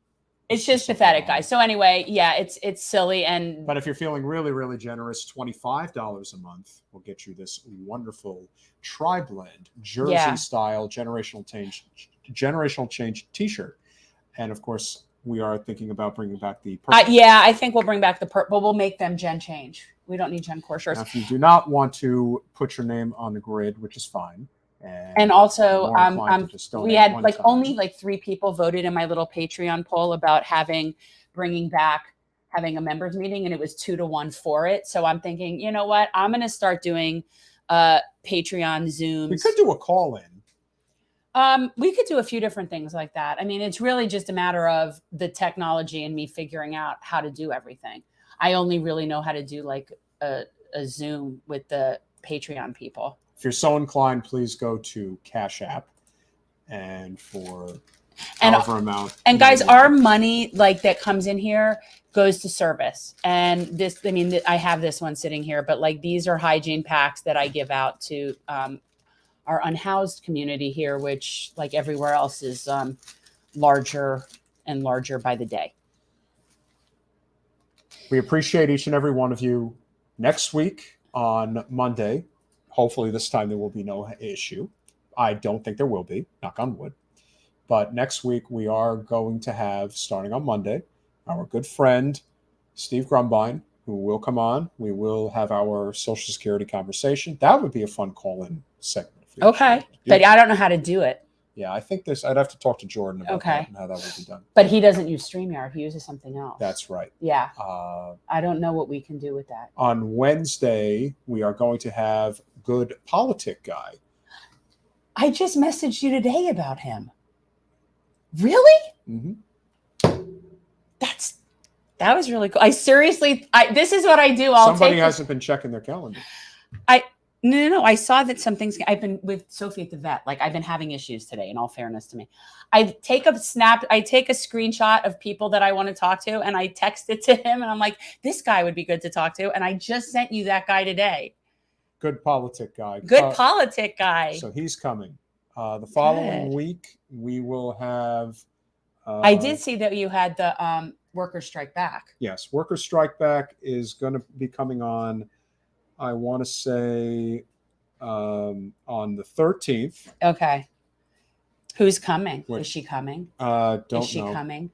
Speaker 2: It's just pathetic, guys. So anyway, yeah, it's silly.
Speaker 1: But if you're feeling really, really generous, $25 a month will get you this wonderful tri-blend Jersey style generational change T-shirt. And of course, we are thinking about bringing back the purple.
Speaker 2: Yeah, I think we'll bring back the purple. We'll make them Gen Change. We don't need Gen Core shirts.
Speaker 1: Now, if you do not want to put your name on the grid, which is fine.
Speaker 2: And also, we had only 3 people voted in my little Patreon poll about having a members meeting, and it was 2-1 for it. So I'm thinking, you know what? I'm going to start doing Patreon Zooms.
Speaker 1: We could do a call-in.
Speaker 2: We could do a few different things like that. I mean, it's really just a matter of the technology and me figuring out how to do everything. I only really know how to do like a Zoom with the Patreon people.
Speaker 1: If you're so inclined, please go to Cash App, and for however amount.
Speaker 2: And guys, our money that comes in here goes to service. And this, I mean, I have this one sitting here, but these are hygiene packs that I give out to our unhoused community here, which everywhere else is larger and larger by the day.
Speaker 1: We appreciate each and every one of you. Next week on Monday, hopefully this time there will be no issue. I don't think there will be, knock on wood. But next week we are going to have, starting on Monday, our good friend, Steve Grumbine, who will come on. We will have our Social Security conversation. That would be a fun call-in segment.
Speaker 2: Okay. But I don't know how to do it.
Speaker 1: Yeah, I think I'd have to talk to Jordan about that and how that would be done.
Speaker 2: But he doesn't use StreamYard. He uses something else.
Speaker 1: That's right.
Speaker 2: Yeah. I don't know what we can do with that.
Speaker 1: On Wednesday, we are going to have Good Politic Guy.
Speaker 2: I just messaged you today about him. Really?
Speaker 1: Mm-hmm.
Speaker 2: That was really cool. This is what I do.
Speaker 1: Somebody hasn't been checking their calendar.
Speaker 2: No. I saw that some things. I've been with Sophie at the vet. I've been having issues today. In all fairness to me, I take a screenshot of people that I want to talk to, and I text it to him, and I'm like, "This guy would be good to talk to." And I just sent you that guy today.
Speaker 1: Good Politic Guy.
Speaker 2: Good Politic Guy.
Speaker 1: So he's coming. The following week, we will have.
Speaker 2: I did see that you had the Workers Strike Back.
Speaker 1: Yes, Workers Strike Back is going to be coming on. I want to say on the 13th.
Speaker 2: Okay. Who's coming? Is she coming?
Speaker 1: Don't know.
Speaker 2: Is she coming?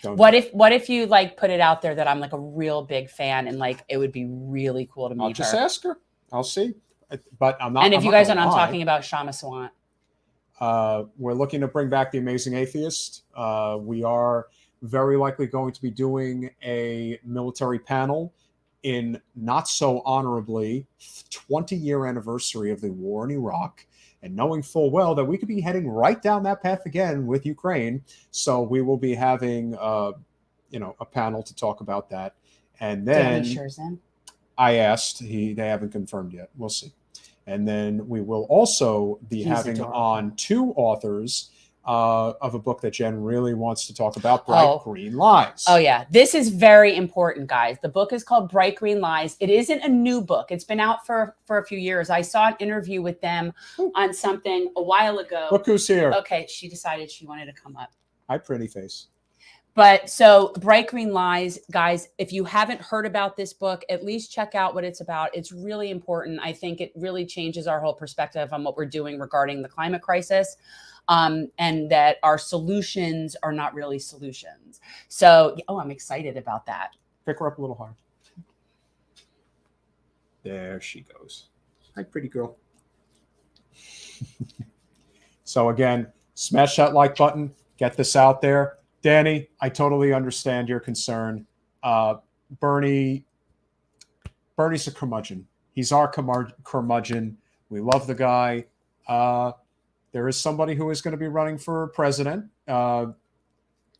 Speaker 1: What
Speaker 2: if you put it out there that I'm a real big fan, and it would be really cool to meet her?
Speaker 1: I'll just ask her. I'll see. But I'm not.
Speaker 2: And if you guys are not talking about Shama Swant.
Speaker 1: We're looking to bring back The Amazing Atheist. We are very likely going to be doing a military panel in not so honorably 20-year anniversary of the war in Iraq, and knowing full well that we could be heading right down that path again with Ukraine. So we will be having a panel to talk about that. And then I asked, they haven't confirmed yet. We'll see. And then we will also be having on 2 authors of a book that Jen really wants to talk about, Bright Green Lies.
Speaker 2: Oh, yeah. This is very important, guys. The book is called Bright Green Lies. It isn't a new book. It's been out for a few years. I saw an interview with them on something a while ago.
Speaker 1: Look who's here.
Speaker 2: Okay, she decided she wanted to come up.
Speaker 1: Hi, pretty face.
Speaker 2: But so Bright Green Lies, guys, if you haven't heard about this book, at least check out what it's about. It's really important. I think it really changes our whole perspective on what we're doing regarding the climate crisis. And that our solutions are not really solutions. So, I'm excited about that.
Speaker 1: Pick her up a little hard. There she goes. Hi, pretty girl. So again, smash that like button. Get this out there. Danny, I totally understand your concern. Bernie's a curmudgeon. He's our curmudgeon. We love the guy. There is somebody who is going to be running for president.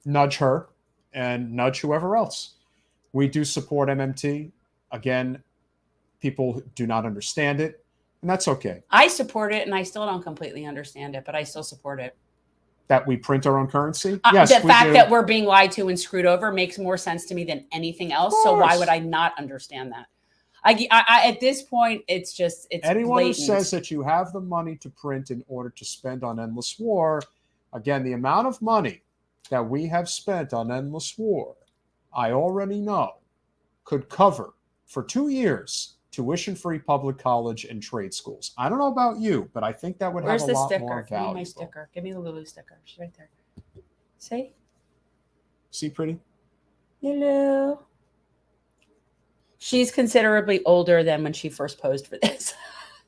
Speaker 1: Nudge her and nudge whoever else. We do support MMT. Again, people do not understand it, and that's okay.
Speaker 2: I support it, and I still don't completely understand it, but I still support it.
Speaker 1: That we print our own currency? Yes,
Speaker 2: the fact that we're being lied to and screwed over makes more sense to me than anything else. So why would I not understand that? I at this point, it's
Speaker 1: anyone
Speaker 2: blatant.
Speaker 1: who says that you have the money to print in order to spend on endless war, again, the amount of money that we have spent on endless war, I already know, could cover for 2 years tuition-free public college and trade schools. I don't know about you, but I think that would have a lot more value.
Speaker 2: Give me my sticker. Give me the Lulu sticker. She's right there. See, pretty? Hello. She's considerably older than when she first posed for this.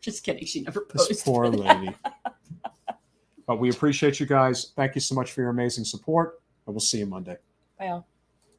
Speaker 2: Just kidding. She never posed.
Speaker 1: This poor lady. But we appreciate you guys. Thank you so much for your amazing support. And we'll see you Monday.
Speaker 2: Bye, all.